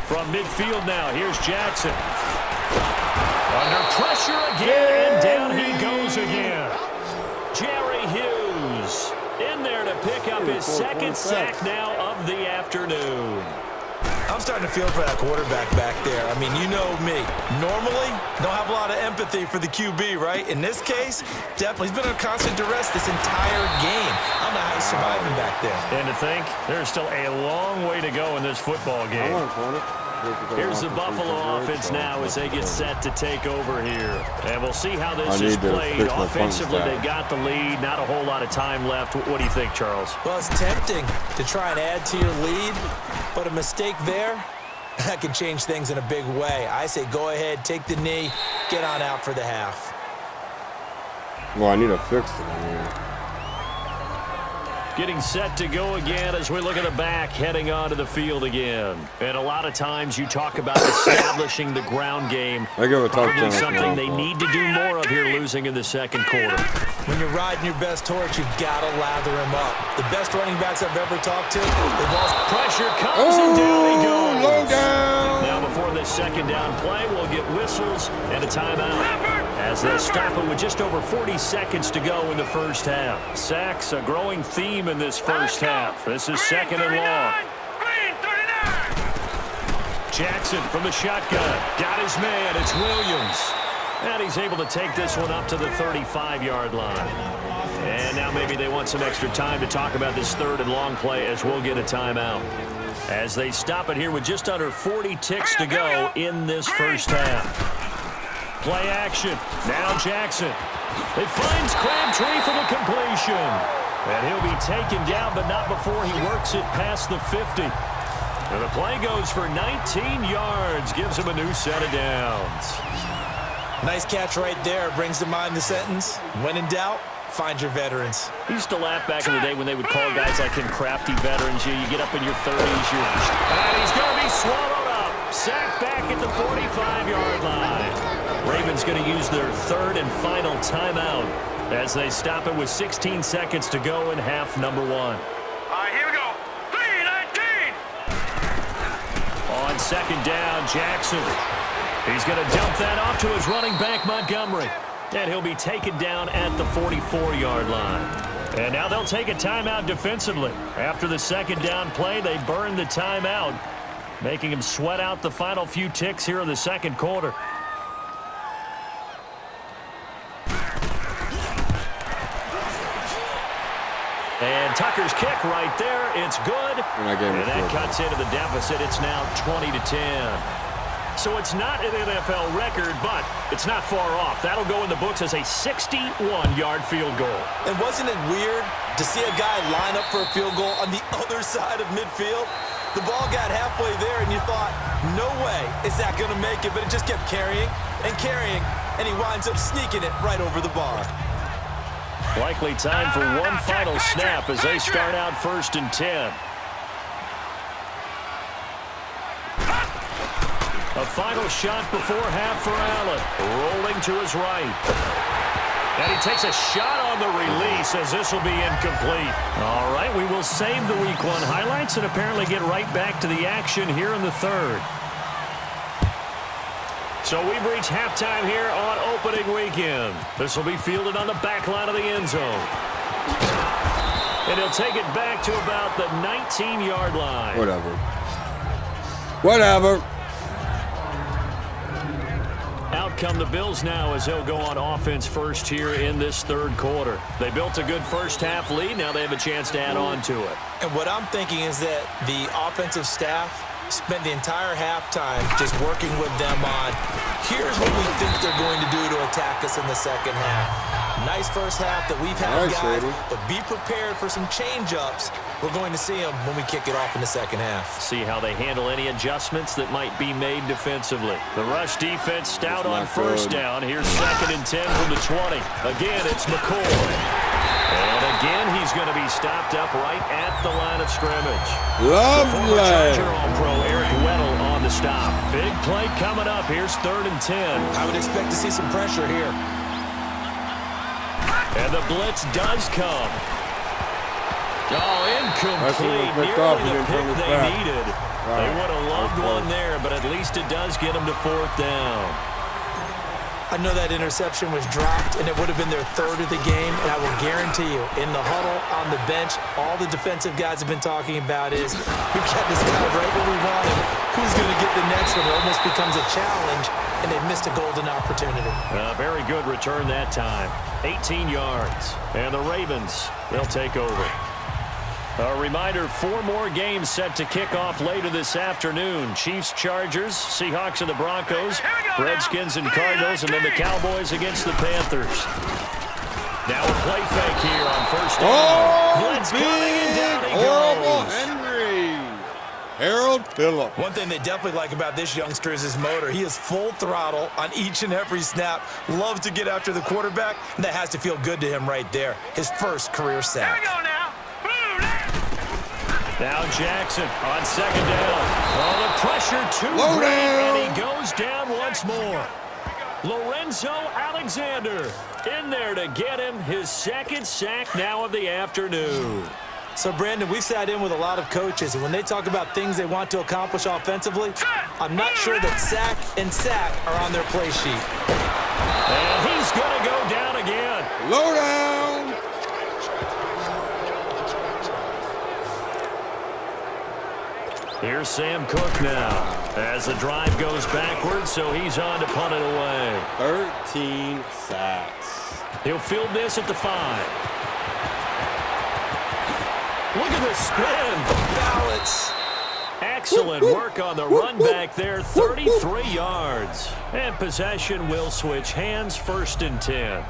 From midfield now, here's Jackson. Under pressure again, and down he goes again. Jerry Hughes in there to pick up his second sack now of the afternoon. I'm starting to feel for that quarterback back there. I mean, you know me. Normally, don't have a lot of empathy for the QB, right? In this case, definitely. He's been under constant duress this entire game. I don't know how he's surviving back there. And to think, there's still a long way to go in this football game. Here's the Buffalo offense now as they get set to take over here. And we'll see how this is played. Offensively, they got the lead. Not a whole lot of time left. What do you think, Charles? Well, it's tempting to try and add to your lead, but a mistake there, that can change things in a big way. I say go ahead, take the knee, get on out for the half. Well, I need to fix it. I mean. Getting set to go again as we look at the back, heading onto the field again. And a lot of times you talk about establishing the ground game. Probably something they need to do more of here, losing in the second quarter. When you're riding your best horse, you've got to lather him up. The best running backs I've ever talked to, they've lost. Pressure comes and down he goes. Low down. Now before this second down play. We'll get whistles and a timeout as they'll stop it with just over 40 seconds to go in the first half. Sacks, a growing theme in this first half. This is second and long. Green 39. Jackson from the shotgun. Got his man. It's Williams. And he's able to take this one up to the 35-yard line. And now maybe they want some extra time to talk about this third and long play as we'll get a timeout. As they stop it here with just under 40 ticks to go in this first half. Play action. Now Jackson. It finds Crabtree for the completion. And he'll be taken down, but not before he works it past the 50. And the play goes for 19 yards. Gives him a new set of downs. Nice catch right there. Brings to mind the sentence, when in doubt, find your veterans. He used to laugh back in the day when they would call guys like him crafty veterans. You get up in your 30s, and he's going to be swallowed up. Sacked back at the 45-yard line. Ravens going to use their third and final timeout as they stop it with 16 seconds to go in half number one. All right, here we go. 3-19. On second down, Jackson. He's going to dump that off to his running back, Montgomery. And he'll be taken down at the 44-yard line. And now they'll take a timeout defensively. After the second down play, they burn the timeout, making him sweat out the final few ticks here in the second quarter. And Tucker's kick right there. It's good. And that cuts into the deficit. It's now 20-10. So it's not an NFL record, but it's not far off. That'll go in the books as a 61-yard field goal. And wasn't it weird to see a guy line up for a field goal on the other side of midfield? The ball got halfway there, and you thought, no way is that going to make it, but it just kept carrying, and he winds up sneaking it right over the bar. Likely time for one final snap as they start out 1st and 10. A final shot before half for Allen. Rolling to his right. And he takes a shot on the release as this will be incomplete. All right, we will save the Week 1 highlights and apparently get right back to the action here in the third. So we've reached halftime here on opening weekend. This will be fielded on the back line of the end zone. And he'll take it back to about the 19-yard line. Whatever. Out come the Bills now as they'll go on offense first here in this third quarter. They built a good first half lead. Now they have a chance to add on to it. And what I'm thinking is that the offensive staff spent the entire halftime just working with them on, here's what we think they're going to do to attack us in the second half. Nice first half that we've had, guys, but be prepared for some change-ups. We're going to see them when we kick it off in the second half. See how they handle any adjustments that might be made defensively. The rush defense stout on first down. Here's 2nd and 10 from the 20. Again, it's McCoy. And again, he's going to be stopped up right at the line of scrimmage. Lovely. The former Charger All-Pro Eric Weddle on the stop. Big play coming up. Here's 3rd and 10. I would expect to see some pressure here. And the blitz does come. Oh, incomplete. Nearly the pick they needed. They would have loved one there, but at least it does get them to 4th down. I know that interception was dropped, and it would have been their 3rd of the game, and I will guarantee you, in the huddle, on the bench, all the defensive guys have been talking about is, we've got this guy right where we want him. Who's going to get the next one? It almost becomes a challenge, and they've missed a golden opportunity. Very good return that time. 18 yards. And the Ravens, they'll take over. A reminder, 4 more games set to kick off later this afternoon. Chiefs, Chargers, Seahawks and the Broncos, Redskins and Cardinals, and then the Cowboys against the Panthers. Now a play fake here on first down. Blitz coming and down he goes. Henry. Harold Phillips. One thing they definitely like about this youngster is his motor. He is full throttle on each and every snap. Loves to get after the quarterback, and that has to feel good to him right there. His first career sack. Here we go now. Now Jackson on second down. Oh, the pressure too great, and he goes down once more. Lorenzo Alexander in there to get him his second sack now of the afternoon. So, Brandon, we've sat in with a lot of coaches, and when they talk about things they want to accomplish offensively, I'm not sure that sack and sack are on their play sheet. And he's going to go down again. Low down. Here's Sam Cook now as the drive goes backwards, so he's on to punt it away. 13 sacks. He'll field this at the 5. Look at the spin. Balance. Excellent work on the run back there, 33 yards. And possession will switch hands, 1st and 10.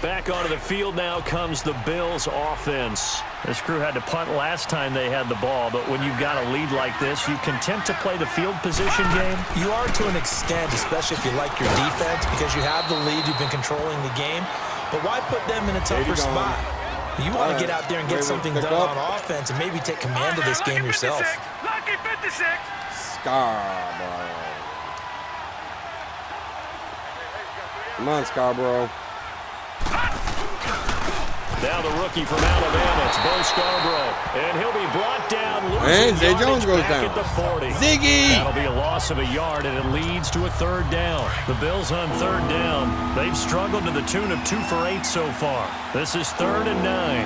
Back onto the field now comes the Bills offense. This crew had to punt last time they had the ball, but when you've got a lead like this, you content to play the field position game? You are to an extent, especially if you like your defense, because you have the lead, you've been controlling the game. But why put them in a tougher spot? You want to get out there and get something done on offense and maybe take command of this game yourself. Lucky 56. Scarborough. Come on, Scarborough. Now the rookie from Alabama, it's Bo Scarborough. And he'll be brought down, losing And Zay yardage Jones goes back down. at the 40. Ziggy! That'll be a loss of a yard, and it leads to a 3rd down. The Bills on 3rd down. They've struggled to the tune of 2 for 8 so far. This is 3rd and 9.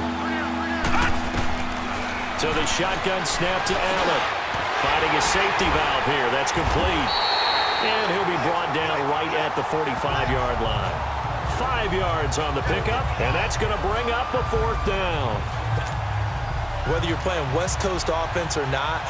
So the shotgun snap to Allen. Finding a safety valve here. That's complete. And he'll be brought down right at the 45-yard line. 5 yards on the pickup, and that's going to bring up a 4th down. Whether you're playing West Coast offense or not,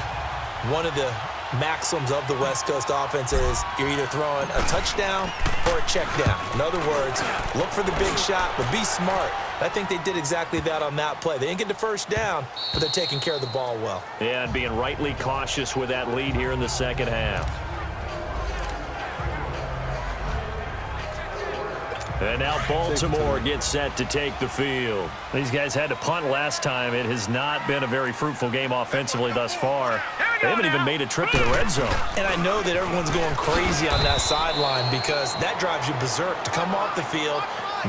one of the maxims of the West Coast offense is you're either throwing a touchdown or a check down. In other words, look for the big shot, but be smart. I think they did exactly that on that play. They didn't get the 1st down, but they're taking care of the ball well. Yeah, and being rightly cautious with that lead here in the 2nd half. And now Baltimore gets set to take the field. These guys had to punt last time. It has not been a very fruitful game offensively thus far. They haven't even made a trip to the red zone. And I know that everyone's going crazy on that sideline because that drives you berserk to come off the field,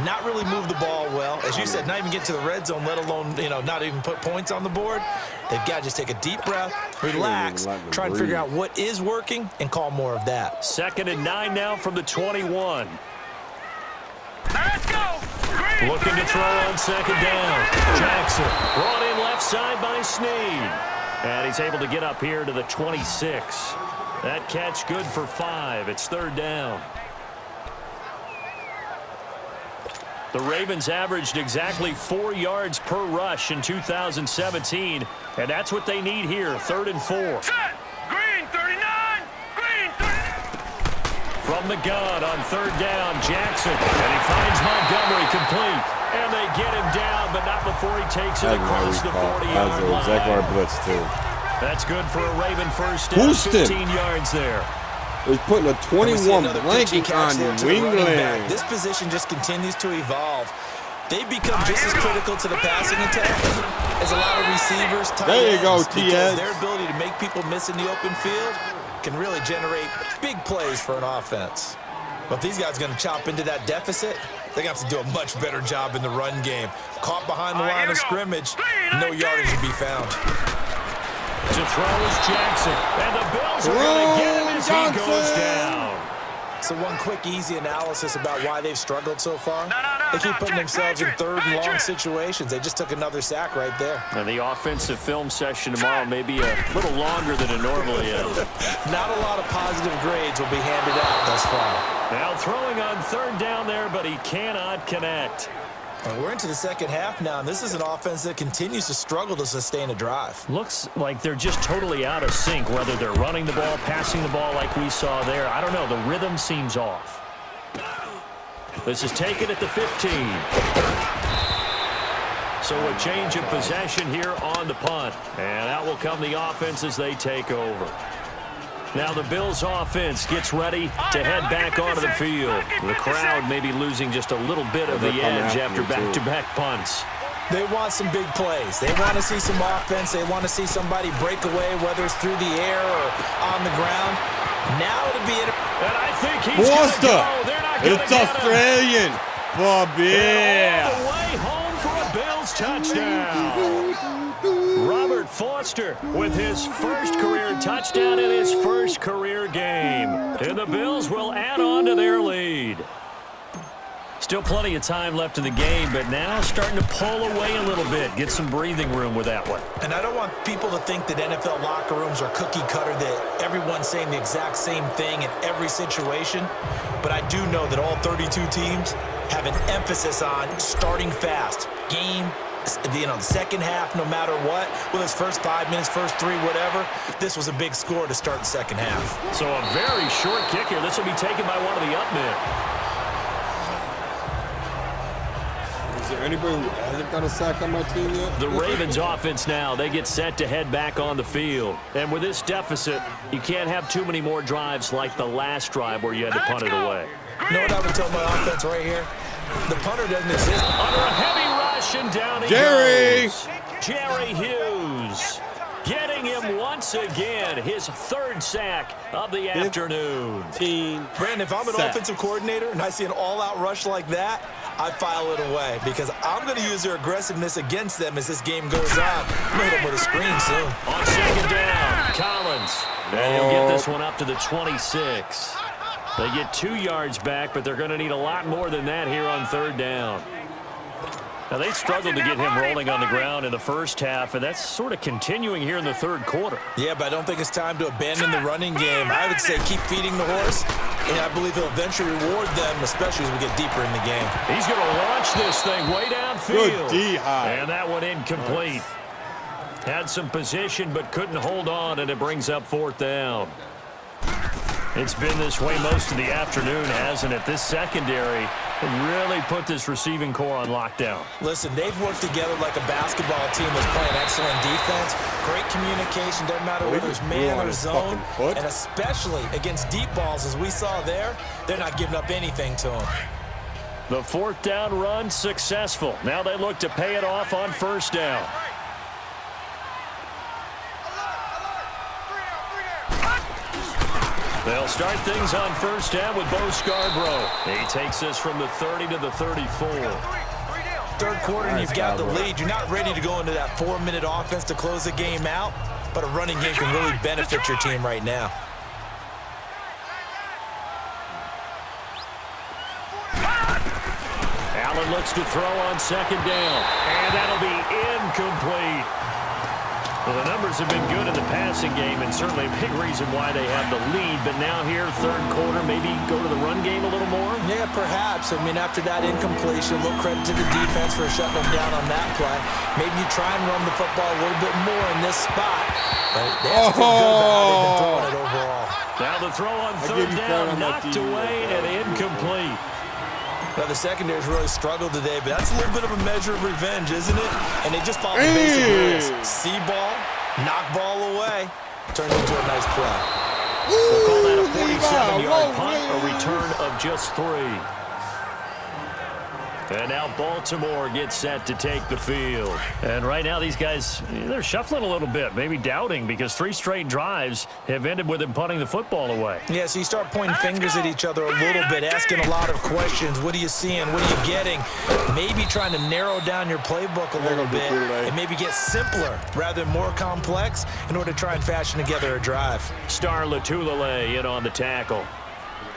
not really move the ball well. As you said, not even get to the red zone, let alone, not even put points on the board. They've got to just take a deep breath, relax, try and figure out what is working, and call more of that. 2nd and 9 now from the 21. Let's go. Green, Looking to throw on 2nd down. Jackson brought in left side by Snead. And he's able to get up here to the 26. That catch good for 5. It's 3rd down. The Ravens averaged exactly 4 yards per rush in 2017, and that's what they need here, 3rd and 4. set. Green 39. Green 39. From the gun on 3rd down, Jackson, and he finds Montgomery complete. And they get him down, but not before he takes it across the 40-yard line. Exactly where I blitz too. That's good for a Raven 1st down, Houston. 15 yards there. He's putting a And we see 21 another pitching blanket catch on there to New the running back. England. This position just continues to evolve. They become just as critical to the passing attack as a lot of receivers. Tight There you go, ends, because T.S. their ability to make people miss in the open field can really generate big plays for an offense. But if these guys are going to chop into that deficit, they're going to have to do a much better job in the run game. Caught behind the line of scrimmage, no yardage to be found. To throw is Jackson, and the Bills are going to get him as he goes down. So one quick, easy analysis about why they've struggled so far. No, They keep putting check, themselves in Patrick, 3rd and long Patrick. situations. They just took another sack right there. And the offensive film session tomorrow may be a little longer than it normally is. Not a lot of positive grades will be handed out thus far. Now throwing on 3rd down there, but he cannot connect. And we're into the 2nd half now, and this is an offense that continues to struggle to sustain a drive. Looks like they're just totally out of sync, whether they're running the ball, passing the ball like we saw there. I don't know. The rhythm seems off. This is taken at the 15. So a change of possession here on the punt. And out will come the offense as they take over. Now the Bills offense gets ready to head back onto the field. The crowd may be losing just a little bit of the edge after back-to-back punts. They want some big plays. They want to see some offense. They want to see somebody break away, whether it's through the air or on the ground. Now it'll be it. And I think he's going to Foster. go. They're not going to It's get him. Australian. All Bobby. the way home for a Bills touchdown. Foster with his first career touchdown in his first career game. And the Bills will add on to their lead. Still plenty of time left in the game, but now starting to pull away a little bit. Get some breathing room with that one. And I don't want people to think that NFL locker rooms are cookie cutter, that everyone's saying the exact same thing in every situation. But I do know that all 32 teams have an emphasis on starting fast. The second half, no matter what, whether it's first 5 minutes, first 3, whatever, this was a big score to start the second half. So a very short kick here. This will be taken by one of the up men. Is there anybody who hasn't got a sack on my team yet? The Ravens offense now, they get set to head back on the field. And with this deficit, you can't have too many more drives like the last drive where you had to punt it away. You know what I would tell my offense right here? The punter doesn't exist. Under a heavy rush, and down he Jerry! goes. Jerry Hughes getting him once again, his third sack of the afternoon. Brandon, if I'm an offensive coordinator and I see an all-out rush like that, I file it away because I'm going to use their aggressiveness against them as this game goes on. I'm going to hit them with a screen soon. On second down, Collins. And he'll get this one up to the 26. They get 2 yards back, but they're going to need a lot more than that here on third down. Now, they struggled to get him rolling on the ground in the first half, and that's sort of continuing here in the third quarter. Yeah, but I don't think it's time to abandon the running game. I would say keep feeding the horse, and I believe he'll eventually reward them, especially as we get deeper in the game. He's going to launch this thing way downfield. Good D-high. And that one incomplete. Had some position, but couldn't hold on, and it brings up fourth down. It's been this way most of the afternoon, hasn't it? This secondary really put this receiving core on lockdown. Listen, they've worked together like a basketball team that's playing excellent defense. Great communication, doesn't matter whether it's man or zone. And especially against deep balls, as we saw there, they're not giving up anything to them. The fourth down run successful. Now they look to pay it off on first down. They'll start things on first down with Bo Scarborough. He takes this from the 30 to the 34. Third quarter, and you've got the lead. You're not ready to go into that 4-minute offense to close the game out, but a running game can really benefit your team right now. Allen looks to throw on second down, and that'll be incomplete. Well, the numbers have been good in the passing game, and certainly a big reason why they have the lead. But now here, third quarter, maybe go to the run game a little more? Yeah, perhaps. I mean, after that incompletion, a little credit to the defense for shutting them down on that play. Maybe you try and run the football a little bit more in this spot. But they have to feel good about how they've been throwing it overall. Now the throw on third down, knocked away and incomplete. Now, the secondary's really struggled today, but that's a little bit of a measure of revenge, isn't it? And they just follow the basic rules. See ball, knock ball away, turns into a nice play. We'll call that a 47-yard punt, a return of just 3. And now Baltimore gets set to take the field. And right now these guys, they're shuffling a little bit, maybe doubting, because 3 straight drives have ended with them punting the football away. Yeah, so you start pointing fingers at each other a little bit, asking a lot of questions. What are you seeing? What are you getting? Maybe trying to narrow down your playbook a little bit and maybe get simpler rather than more complex in order to try and fashion together a drive. Star Lotulelei in on the tackle.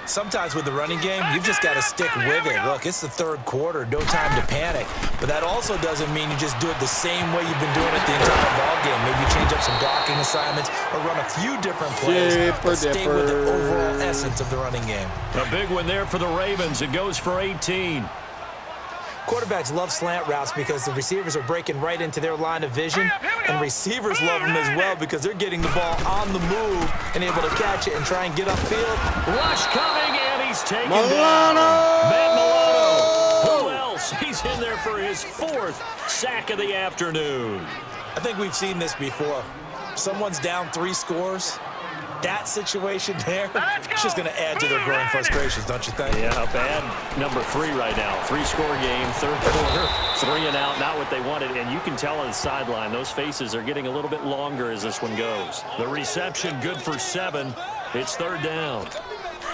Sometimes with the running game, you've just got to stick with it. Look, it's the third quarter, no time to panic. But that also doesn't mean you just do it the same way you've been doing it the entire ball game. Maybe change up some blocking assignments or run a few different plays, but stay with the overall essence of the running game. A big one there for the Ravens. It goes for 18. Quarterbacks love slant routes because the receivers are breaking right into their line of vision, and receivers love them as well because they're getting the ball on the move and able to catch it and try and get upfield. Rush coming, and he's taken down. Matt Milano. Who else? He's in there for his 4th sack of the afternoon. I think we've seen this before. Someone's down 3 scores. That situation there, it's just going to add to their growing frustrations, don't you think? Yeah, bad number 3 right now. 3-score game, third quarter, 3 and out, not what they wanted. And you can tell on the sideline, those faces are getting a little bit longer as this one goes. The reception good for 7. It's third down.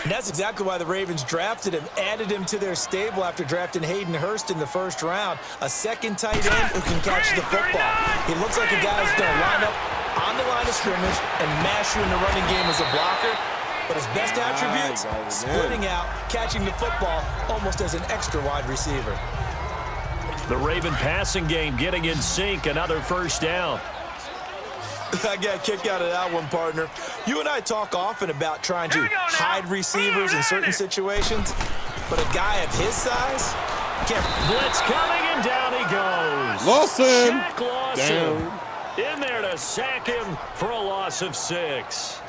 And that's exactly why the Ravens drafted him, added him to their stable after drafting Hayden Hurst in the first round. A second tight end who can catch the football. He looks like a guy who's going to line up on the line of scrimmage and mash you in the running game as a blocker. But his best attributes, splitting out, catching the football almost as an extra wide receiver. The Raven passing game getting in sync, another first down. I got a kick out of that one, partner. You and I talk often about trying to hide receivers in certain situations, but a guy of his size can't. Blitz coming, and down he goes. Lawson. Shaq Lawson in there to sack him for a loss of 6.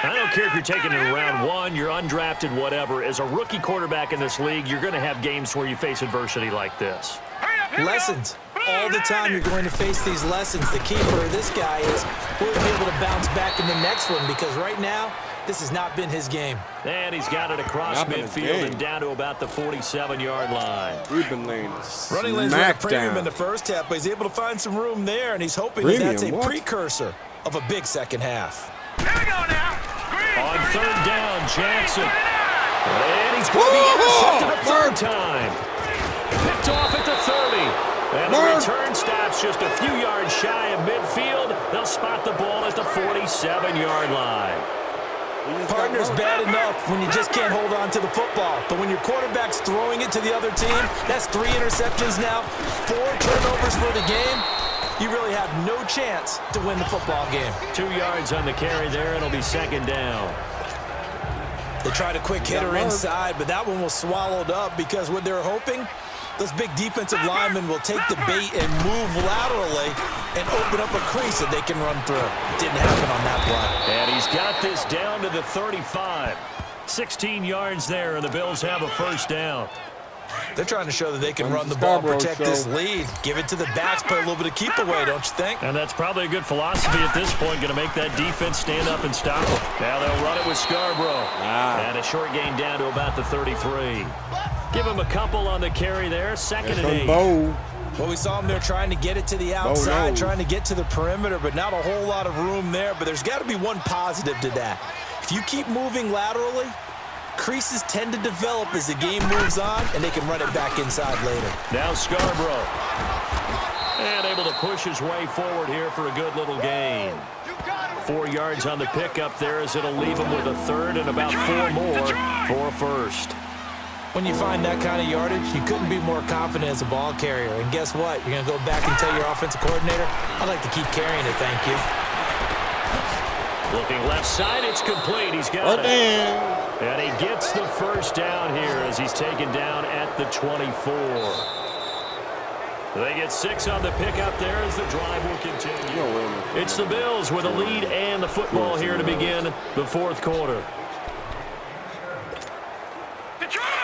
I don't care if you're taking it in round 1, you're undrafted, whatever. As a rookie quarterback in this league, you're going to have games where you face adversity like this. Lessons. All the time you're going to face these lessons. The key for this guy is will he be able to bounce back in the next one, because right now, this has not been his game. And he's got it across Not been his midfield game. and down to about the 47-yard line. We've been laying Running lanes were a smack premium in down. the first half, but he's able to find some room there, and he's hoping that that's a Premium, what? precursor of a big second half. Here we go now. On third down, Jackson. And he's going to be intercepted a third time. Picked off at the 30. And the return stops just a few yards shy of midfield. They'll spot the ball at the 47-yard line. Partner's bad enough when you just can't hold on to the football. But when your quarterback's throwing it to the other team, that's 3 interceptions now, 4 turnovers for the game. You really have no chance to win the football game. 2 yards on the carry there. It'll be second down. They tried a quick hitter inside, but that one was swallowed up because what they're hoping, those big defensive linemen will take the bait and move laterally and open up a crease that they can run through. Didn't happen on that play. And he's got this down to the 35. 16 yards there, and the Bills have a first down. They're trying to show that they can run the ball, protect this lead. Give it to the backs, play a little bit of keep away, don't you think? And that's probably a good philosophy at this point, going to make that defense stand up and stop them. Now they'll run it with Scarborough. And a short gain down to about the 33. Give him a couple on the carry there, second and 8. Well, we saw him there trying to get it to the outside, trying to get to the perimeter, but not a whole lot of room there. But there's got to be one positive to that. If you keep moving laterally, creases tend to develop as the game moves on, and they can run it back inside later. Now Scarborough. And able to push his way forward here for a good little gain. 4 yards on the pickup there as it'll leave him with a third and about 4 more for a first. When you find that kind of yardage, you couldn't be more confident as a ball carrier. And guess what? You're going to go back and tell your offensive coordinator, I'd like to keep carrying it, thank you. Looking left side, it's complete. He's got it. And he gets the first down here as he's taken down at the 24. They get 6 on the pickup there as the drive will continue. It's the Bills with a lead and the football here to begin the fourth quarter.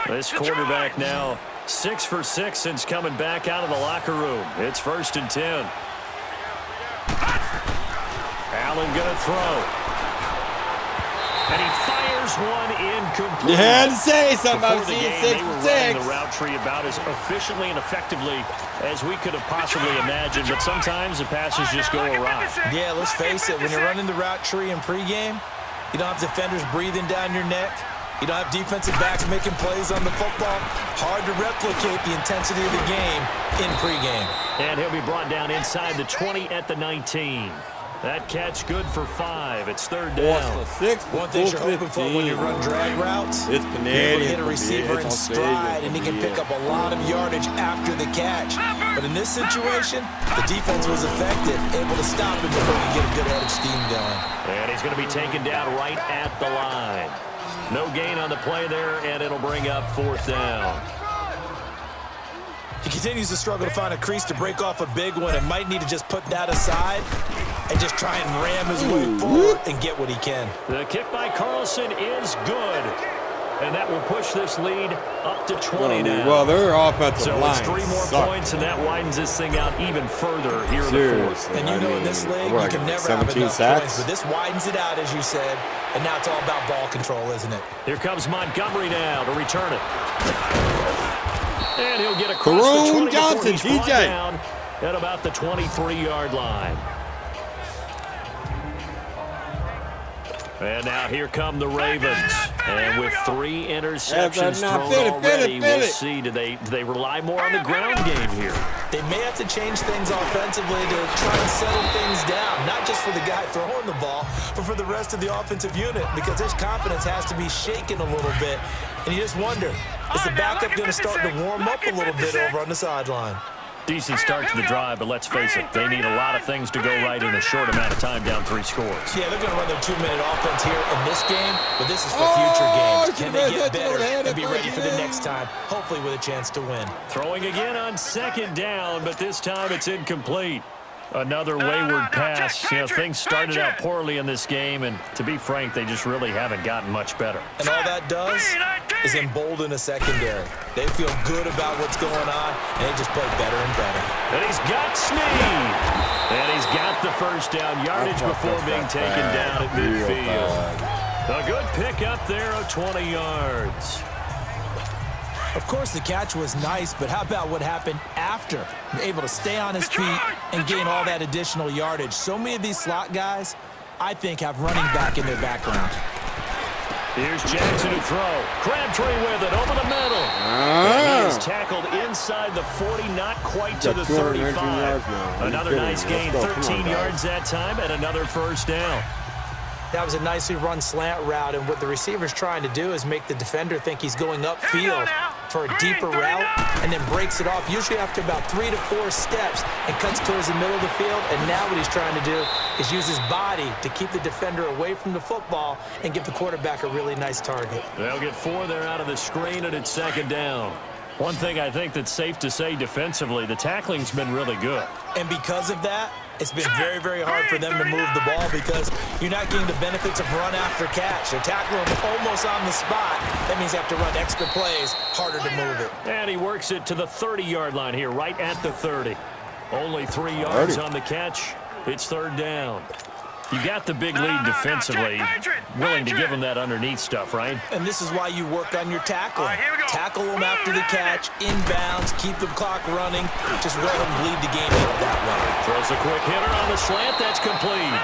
This quarterback now 6 for 6 since coming back out of the locker room. It's 1st and 10. Allen going to throw. And he fires one incomplete. You had to say something about Before the game, they were running the route tree about as efficiently and effectively as we could have possibly imagined, but sometimes the passes just go awry. Yeah, let's face it, when you're running the route tree in pregame, you don't have defenders breathing down your neck. You don't have defensive backs making plays on the football. Hard to replicate the intensity of the game in pregame. And he'll be brought down inside the 20 at the 19. That catch good for 5. It's 3rd down. One thing you're hoping for when you run drag routes, it's you're able to hit a receiver in stride, and he can pick up a lot of yardage after the catch. But in this situation, the defense was effective, able to stop him before he get a good head of steam going. And he's going to be taken down right at the line. No gain on the play there, and it'll bring up 4th down. He continues to struggle to find a crease to break off a big one and might need to just put that aside and just try and ram his way forward and get what he can. The kick by Carlson is good. And that will push this lead up to 20 now. Well, their offensive line So it's 3 more sucked. points, and that widens this thing out even further here in the fourth. And you know in this league, you can never have enough points, but this widens it out, as you said, and now it's all about ball control, isn't it? Here comes Montgomery now to return it. And he'll get across the 20 Johnson, before he's brought TJ. down at about the 23-yard line. And now here come the Ravens. And with 3 interceptions Now, thrown fit it, already, fit it. we'll see. Do they rely more on the ground game here? They may have to change things offensively to try and settle things down, not just for the guy throwing the ball, but for the rest of the offensive unit, because his confidence has to be shaken a little bit. And you just wonder, is the backup going to start to warm up a little bit over on the sideline? Decent start to the drive, but let's face it, they need a lot of things to go right in a short amount of time, down 3 scores. Yeah, they're going to run their 2-minute offense here in this game, but this is for future games. Can they get better and be ready for the next time, hopefully with a chance to win? Throwing again on 2nd down, but this time it's incomplete. Another wayward pass. You know, things started out poorly in this game, and to be frank, they just really haven't gotten much better. And all that does is embolden a secondary. They feel good about what's going on, and they just play better and better. And he's got Snead. And he's got the first down yardage before being taken down at midfield. A good pick up there of 20 yards. Of course, the catch was nice, but how about what happened after? Able to stay on his feet and gain all that additional yardage. So many of these slot guys, I think, have running back in their background. Here's Jackson to throw. Crabtree with it over the middle. And he is tackled inside the 40, not quite to the 35. Another nice gain, 13 yards that time, and another first down. That was a nicely run slant route, and what the receiver's trying to do is make the defender think he's going upfield for a deeper route and then breaks it off, usually after about 3 to 4 steps, and cuts towards the middle of the field. And now what he's trying to do is use his body to keep the defender away from the football and give the quarterback a really nice target. They'll get 4 there out of the screen, and it's 2nd down. One thing I think that's safe to say defensively, the tackling's been really good. And because of that, it's been very, very hard for them to move the ball because you're not getting the benefits of run after catch. They're tackling him almost on the spot. That means they have to run extra plays, harder to move it. And he works it to the 30-yard line here, right at the 30. Only 3 yards on the catch. It's 3rd down. You got the big lead defensively. Willing to give him that underneath stuff, right? And this is why you work on your tackling. Tackle them after the catch, inbounds, keep the clock running. Just let them bleed the game out that way. Throws a quick hitter on the slant. That's complete.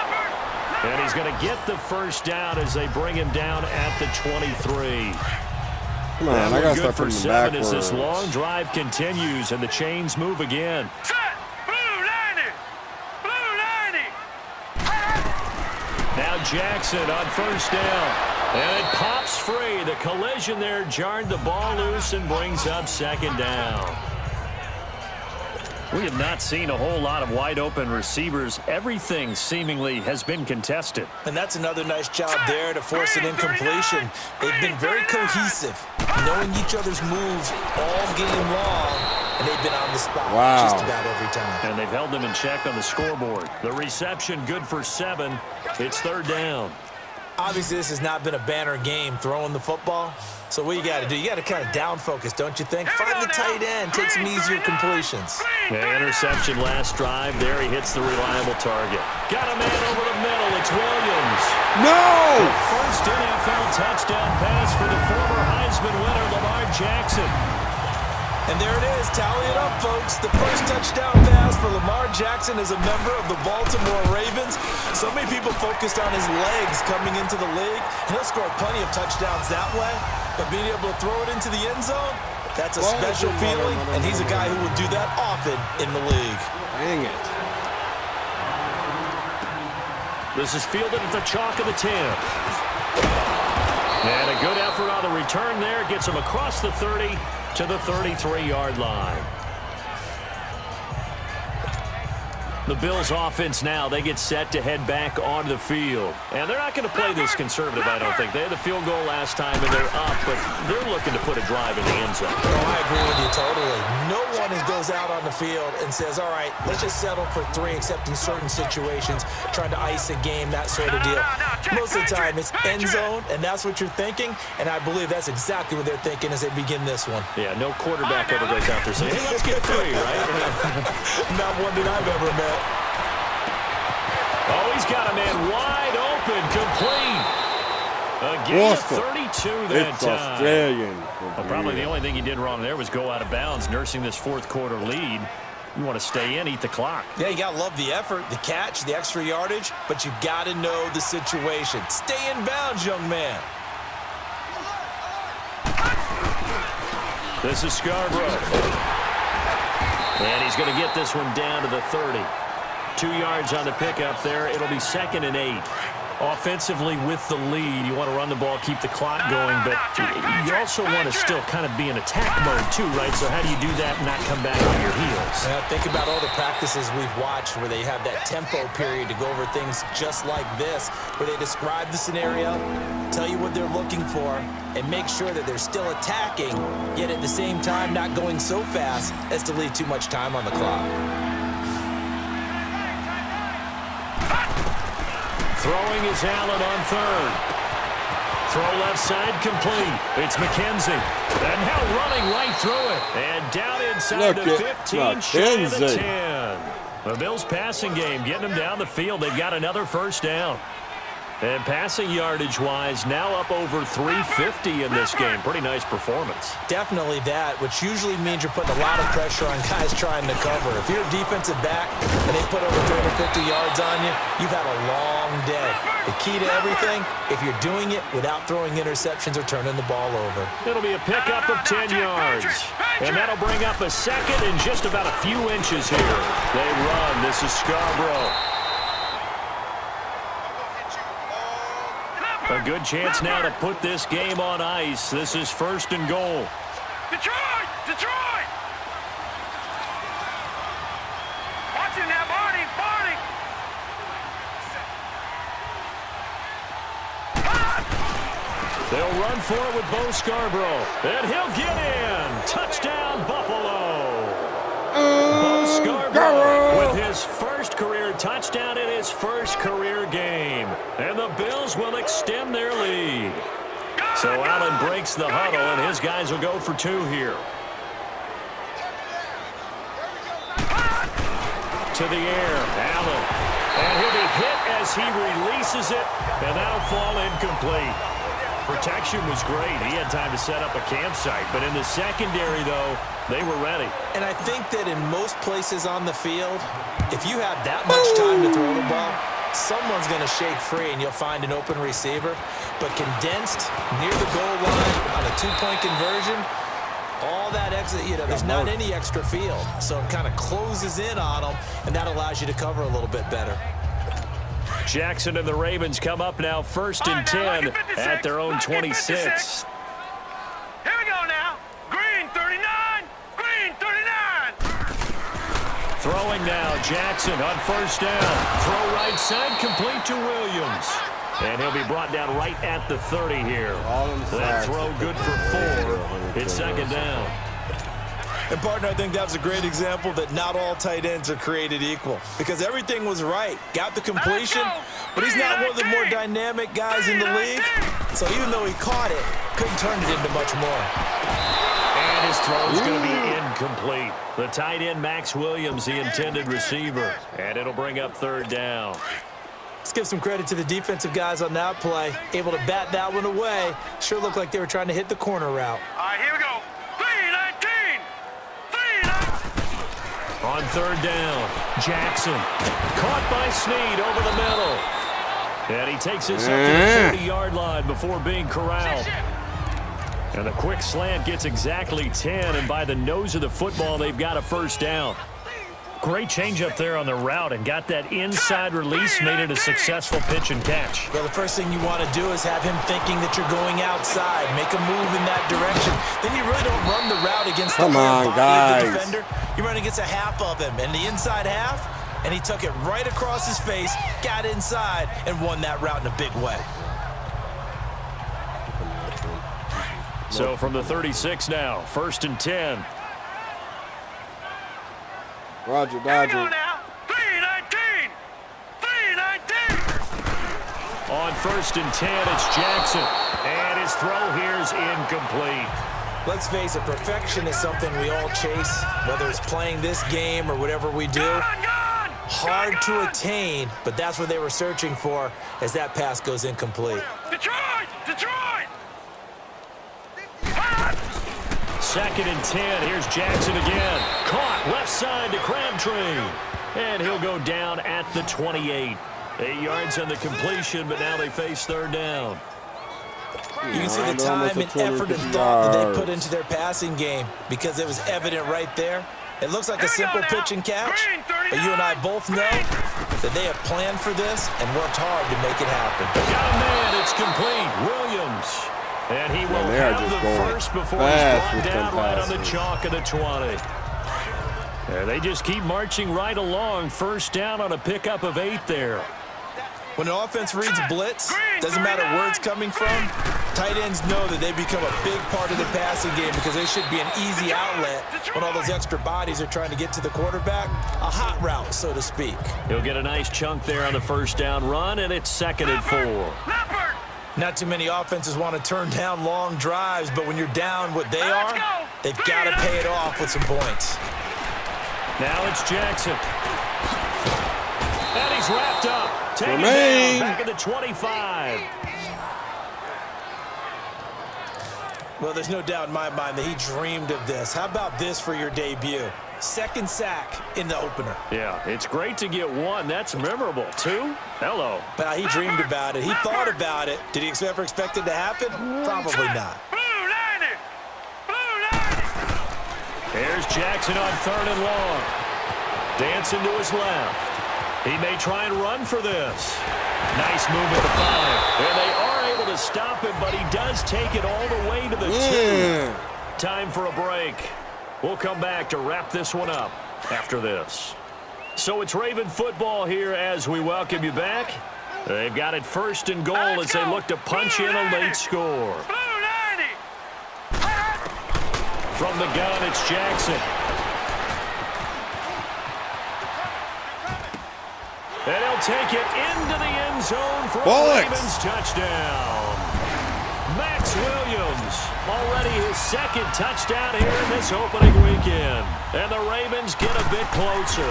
And he's going to get the first down as they bring him down at the 23. Come on, I got to start for putting them 7 backwards. as this long drive continues and the chains move again. Now Jackson on first down. And it pops free. The collision there jarred the ball loose and brings up 2nd down. We have not seen a whole lot of wide-open receivers. Everything seemingly has been contested. And that's another nice job there to force an incompletion. They've been very cohesive, knowing each other's moves all game long, and they've been on the spot just about every time. And they've held them in check on the scoreboard. The reception good for 7. It's 3rd down. Obviously, this has not been a banner game throwing the football. So what you got to do, you got to kind of down focus, don't you think? Find the tight end, take some easier completions. The interception last drive. There he hits the reliable target. Got a man over the middle. It's Williams. No! First NFL touchdown pass for the former Heisman winner, Lamar Jackson. And there it is. Tally it up, folks. The first touchdown pass for Lamar Jackson as a member of the Baltimore Ravens. So many people focused on his legs coming into the league. He'll score plenty of touchdowns that way. But being able to throw it into the end zone, that's a special feeling. And he's a guy who will do that often in the league. Dang it. This is fielded at the chalk of the 10. And a good effort on the return there. Gets him across the 30 to the 33-yard line. The Bills offense now, they get set to head back onto the field. And they're not going to play this conservative, I don't think. They had the field goal last time, and they're up, but they're looking to put a drive in the end zone. Oh, I agree with you totally. No one goes out on the field and says, all right, let's just settle for 3, except in certain situations, trying to ice a game, that sort of deal. Most of the time, it's end zone, and that's what you're thinking, and I believe that's exactly what they're thinking as they begin this one. Yeah, no quarterback ever goes out there saying, hey, let's get 3, right? Not one that I've ever met. Oh, he's got a man wide open, complete. Again, 32 that It's time. Australian. Well, probably the only thing he did wrong there was go out of bounds, nursing this 4th quarter lead. You want to stay in, eat the clock. Yeah, you got to love the effort, the catch, the extra yardage, but you got to know the situation. Stay in bounds, young man. This is Scarborough. And he's going to get this one down to the 30. 2 yards on the pickup there. It'll be 2nd and 8. Offensively with the lead, you want to run the ball, keep the clock going, but you also want to still kind of be in attack mode too, right? So how do you do that and not come back on your heels? Think about all the practices we've watched where they have that tempo period to go over things just like this, where they describe the scenario, tell you what they're looking for, and make sure that they're still attacking, yet at the same time not going so fast as to leave too much time on the clock. Throwing is Allen on 3rd. Throw left side complete. It's McKenzie. And now running right through it. And down inside the 15, shy of the 10. The Bills' passing game getting them down the field. They've got another first down. And passing yardage-wise, now up over 350 in this game. Pretty nice performance. Definitely that, which usually means you're putting a lot of pressure on guys trying to cover. If you're a defensive back and they put over 350 yards on you, you've had a long day. The key to everything, if you're doing it without throwing interceptions or turning the ball over. It'll be a pickup of 10 yards. And that'll bring up a 2nd and just about a few inches here. They run. This is Scarborough. A good chance now to put this game on ice. This is 1st and goal. Detroit! Detroit! Watching that, Barney! Barney! They'll run for it with Bo Scarborough. And he'll get in. Touchdown, Buffalo. Bo Scarborough with his first career touchdown in his first career game. And the Bills will extend their lead. So Allen breaks the huddle, and his guys will go for 2 here. To the air, Allen. And he'll be hit as he releases it, and that'll fall incomplete. Protection was great. He had time to set up a campsite. But in the secondary, though, they were ready. And I think that in most places on the field, if you have that much time to throw the ball, someone's going to shake free and you'll find an open receiver. But condensed near the goal line on a 2-point conversion, all that extra, there's not any extra field. So it kind of closes in on them, and that allows you to cover a little bit better. Jackson and the Ravens come up now 1st and 10 at their own 26. Here we go now. Green 39. Green 39. Throwing now, Jackson on 1st down. Throw right side, complete to Williams. And he'll be brought down right at the 30 here. That throw good for 4. It's 2nd down. And, partner, I think that was a great example that not all tight ends are created equal. Because everything was right. Got the completion, but he's not one of the more dynamic guys in the league. So even though he caught it, couldn't turn it into much more. And his throw is going to be incomplete. The tight end, Max Williams, the intended receiver. And it'll bring up 3rd down. Let's give some credit to the defensive guys on that play. Able to bat that one away. Sure looked like they were trying to hit the corner route. All right, here we go. 3-19. 3-19. On 3rd down, Jackson. Caught by Snead over the middle. And he takes this up to the 30-yard line before being corralled. And a quick slant gets exactly 10, and by the nose of the football, they've got a 1st down. Great change up there on the route and got that inside release, made it a successful pitch and catch. Well, the first thing you want to do is have him thinking that you're going outside, make a move in that direction. Then you really don't run the route against the whole body of the defender. You run against a half of him, and the inside half, and he took it right across his face, got inside, and won that route in a big way. So from the 36 now, 1st and 10. Roger, Here we go Dodger. now. 3-19. 3-19. On 1st and 10, it's Jackson. And his throw here is incomplete. Let's face it, perfection is something we all chase, whether it's playing this game or whatever we do. Hard to attain, but that's what they were searching for as that pass goes incomplete. Detroit! Detroit! 2nd and 10. Here's Jackson again. Caught left side to Crabtree. And he'll go down at the 28. 8 yards on the completion, but now they face 3rd down. You can see the Almost time and a 20 effort and thought that they yards. put into their passing game because it was evident right there. It looks like a simple pitch and catch, but you and I both know that they have planned for this and worked hard to make it happen. Got a man, it's complete. Williams. And he will they are have just the going first before he's fast brought with them down right on the passes. chalk of the 20. Yeah, they just keep marching right along. First down on a pickup of 8 there. When an offense reads blitz, doesn't matter where it's coming from, tight ends know that they become a big part of the passing game because they should be an easy outlet when all those extra bodies are trying to get to the quarterback. A hot route, so to speak. He'll get a nice chunk there on the first down run, and it's 2nd and 4. Leopard! Not too many offenses want to turn down long drives, but when you're down what they Let's are, go. they've got to pay it off with some points. Now it's Jackson. And he's wrapped up. Taken Remain. down back at the 25. Well, there's no doubt in my mind that he dreamed of this. How about this for your debut? Second sack in the opener. Yeah, it's great to get 1. That's memorable. 2? Hello. But he dreamed about it. He thought about it. Did he ever expect it to happen? Probably not. Blue 90! Blue 90! Here's Jackson on 3rd and long. Dancing to his left. He may try and run for this. Nice move at the 5. And they are able to stop him, but he does take it all the way to the 2. Yeah. Time for a break. We'll come back to wrap this one up after this. So it's Raven football here as we welcome you back. They've got it 1st and goal as they look to punch in a late score. Blue 90! From the gun, it's Jackson. And he'll take it into the end zone for a Bullocks. Ravens touchdown. Max Williams, already his 2nd touchdown here in this opening weekend. And the Ravens get a bit closer.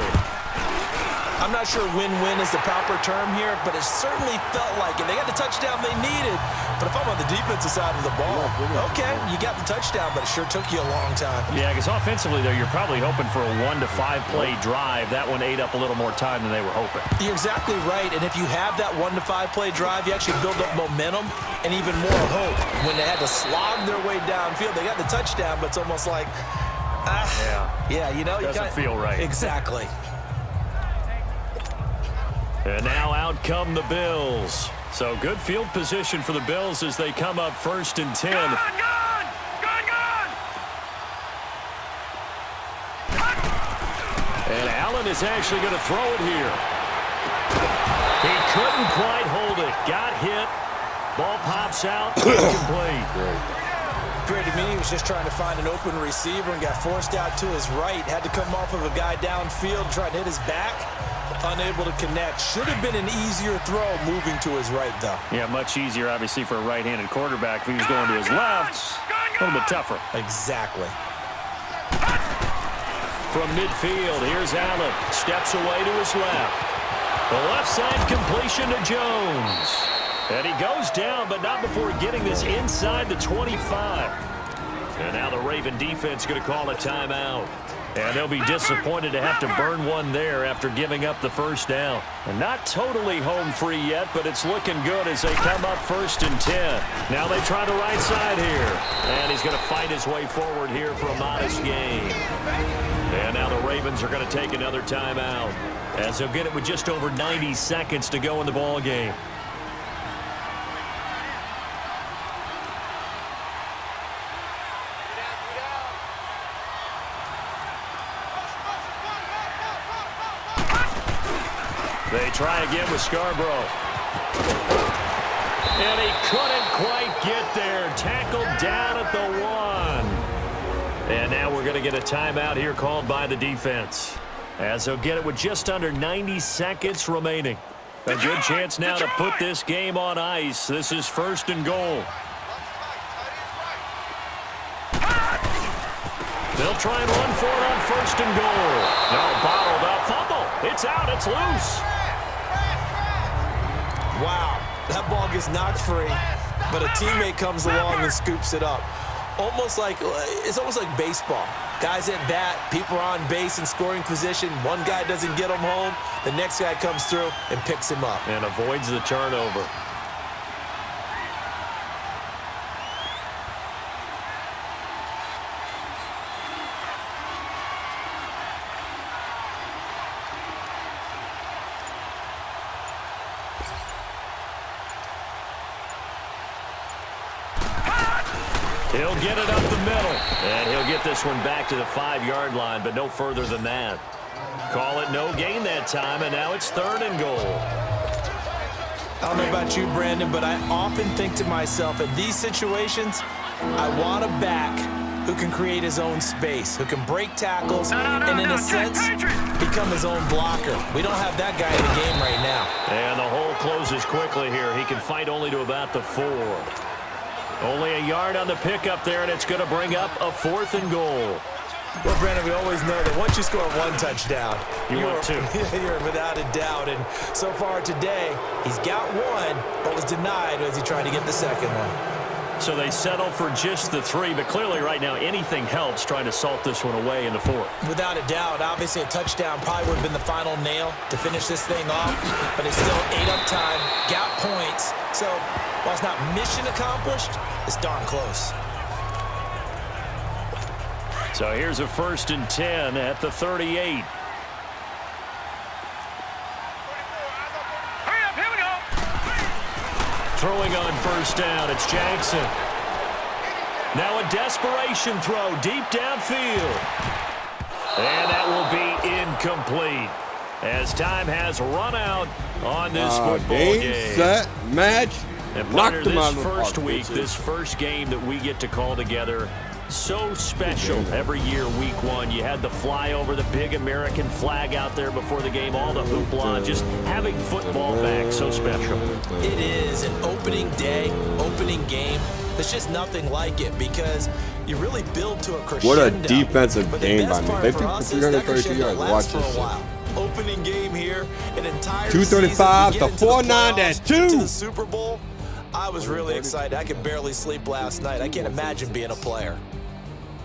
I'm not sure win-win is the proper term here, but it certainly felt like it. They got the touchdown they needed, but if I'm on the defensive side of the ball, okay, you got the touchdown, but it sure took you a long time. Yeah, because offensively, though, you're probably hoping for a 1 to 5 play drive. That one ate up a little more time than they were hoping. You're exactly right, and if you have that 1 to 5 play drive, you actually build up momentum and even more hope. When they had to slog their way downfield, they got the touchdown, but it's almost like, yeah, you know, you Doesn't kinda, feel right. Exactly. And now out come the Bills. So good field position for the Bills as they come up 1st and 10. Gun! And Allen is actually going to throw it here. He couldn't quite hold it. Got hit. Ball pops out. Incomplete. Appeared to me he was just trying to find an open receiver and got forced out to his right. Had to come off of a guy downfield, trying to hit his back. Unable to connect. Should have been an easier throw moving to his right, though. Yeah, much easier, obviously, for a right-handed quarterback. If he was going to his left, a little bit tougher. Exactly. From midfield, here's Allen. Steps away to his left. The left side completion to Jones. And he goes down, but not before getting this inside the 25. And now the Raven defense going to call a timeout. And they'll be disappointed to have to burn one there after giving up the first down. And not totally home free yet, but it's looking good as they come up 1st and 10. Now they try the right side here. And he's going to fight his way forward here for a modest gain. And now the Ravens are going to take another timeout as they'll get it with just over 90 seconds to go in the ball game. They try again with Scarborough. And he couldn't quite get there. Tackled down at the 1. And now we're going to get a timeout here called by the defense, as they'll get it with just under 90 seconds remaining. A good chance now to put this game on ice. This is 1st and goal. They'll try and run for it on 1st and goal. No, bottled up. Fumble. It's out. It's loose. Wow, that ball gets knocked free, but a teammate comes along and scoops it up. It's almost like baseball. Guys at bat, people are on base in scoring position. One guy doesn't get him home, the next guy comes through and picks him up. And avoids the turnover. He'll get it up the middle, and he'll get this one back to the 5-yard line, but no further than that. Call it no gain that time, and now it's 3rd and goal. I don't know about you, Brandon, but I often think to myself, in these situations, I want a back who can create his own space, who can break tackles, and in a sense, become his own blocker. We don't have that guy in the game right now. And the hole closes quickly here. He can fight only to about the 4. Only a yard on the pickup there, and it's going to bring up a 4th and goal. Well, Brandon, we always know that once you score 1 touchdown, you're 2. You're without a doubt. And so far today, he's got 1, but was denied as he tried to get the second one. So they settle for just the 3, but clearly right now anything helps trying to salt this one away in the 4th. Without a doubt, obviously a touchdown probably would have been the final nail to finish this thing off, but it's still 8 up time, got points. So while it's not mission accomplished, it's darn close. So here's a 1st and 10 at the 38. Hurry up, here we go. Throwing on 1st down, it's Jackson. Now a desperation throw deep downfield. And that will be incomplete as time has run out on this football game. Set, match, And knocked partner, them out this of the first park, week, bitches. this first game that we get to call together, so special. Every year, week 1, you had the flyover, the big American flag out there before the game, all the hoopla, just having football back, so special. It is an opening day, opening game. There's just nothing like it because you really build to a crescendo. What a defensive But the game best by me. part They for took us for is that 332 crescendo yards. lasts Watch for this a while. Opening game here, an entire 235 season, to we get into the 49 playoffs, at 2. to the Super Bowl. I was really excited. I could barely sleep last night. I can't imagine being a player.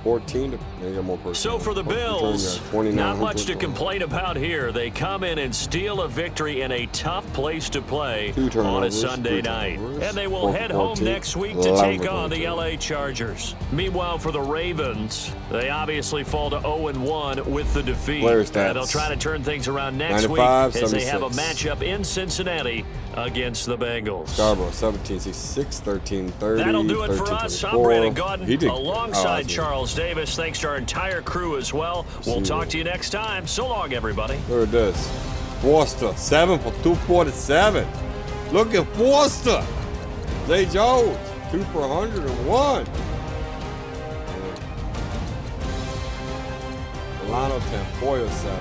14 to they got more personnel. So for the Bills, not much to complain about here. They come in and steal a victory in a tough place to play 2 on a turnovers, Sunday 3 night. turnovers, And they will 4 for head home 14, next week to 11 take for on the 14. LA Chargers. Meanwhile, for the Ravens, they obviously fall to 0-1 with the defeat. Player stats. They'll try to turn things around next 95, week as they have a 76. matchup in Cincinnati against the Bengals. Scarborough 17-66, 13-30. That'll do it for us. I'm 13-24. Brandon He Gaudin did alongside good. Charles Davis. Thanks to our entire crew as well. We'll See talk you. to you next time. So long, everybody. There it is. Forster, 7 for 247. Look at Forster. Zay Jones, 2 for 101. Milano 10, Boyer 7,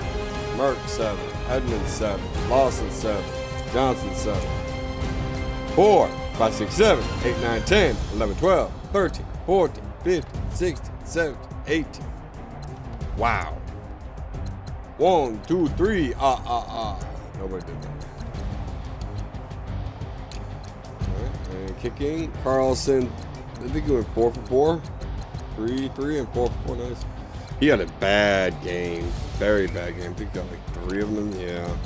Merck 7, Edmonds 7, Lawson 7, Johnson 7. 4, 5, 6, 7, 8, 9, 10, 11, 12, 13, 14, 15, 16, 17, 18. Wow. 1, 2, 3. Nobody did that. All right, and kicking. Carlson, I think he went 4 for 4. 3, 3, and 4 for 4. Nice. He had a bad game. Very bad game. I think he got like 3 of them. Yeah.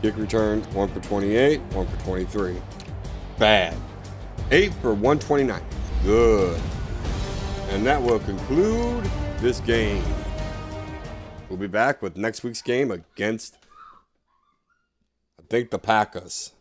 Kick return. 1 for 28. 1 for 23. Bad. 8 for 129. Good. And that will conclude this game. We'll be back with next week's game against, I think, the Packers.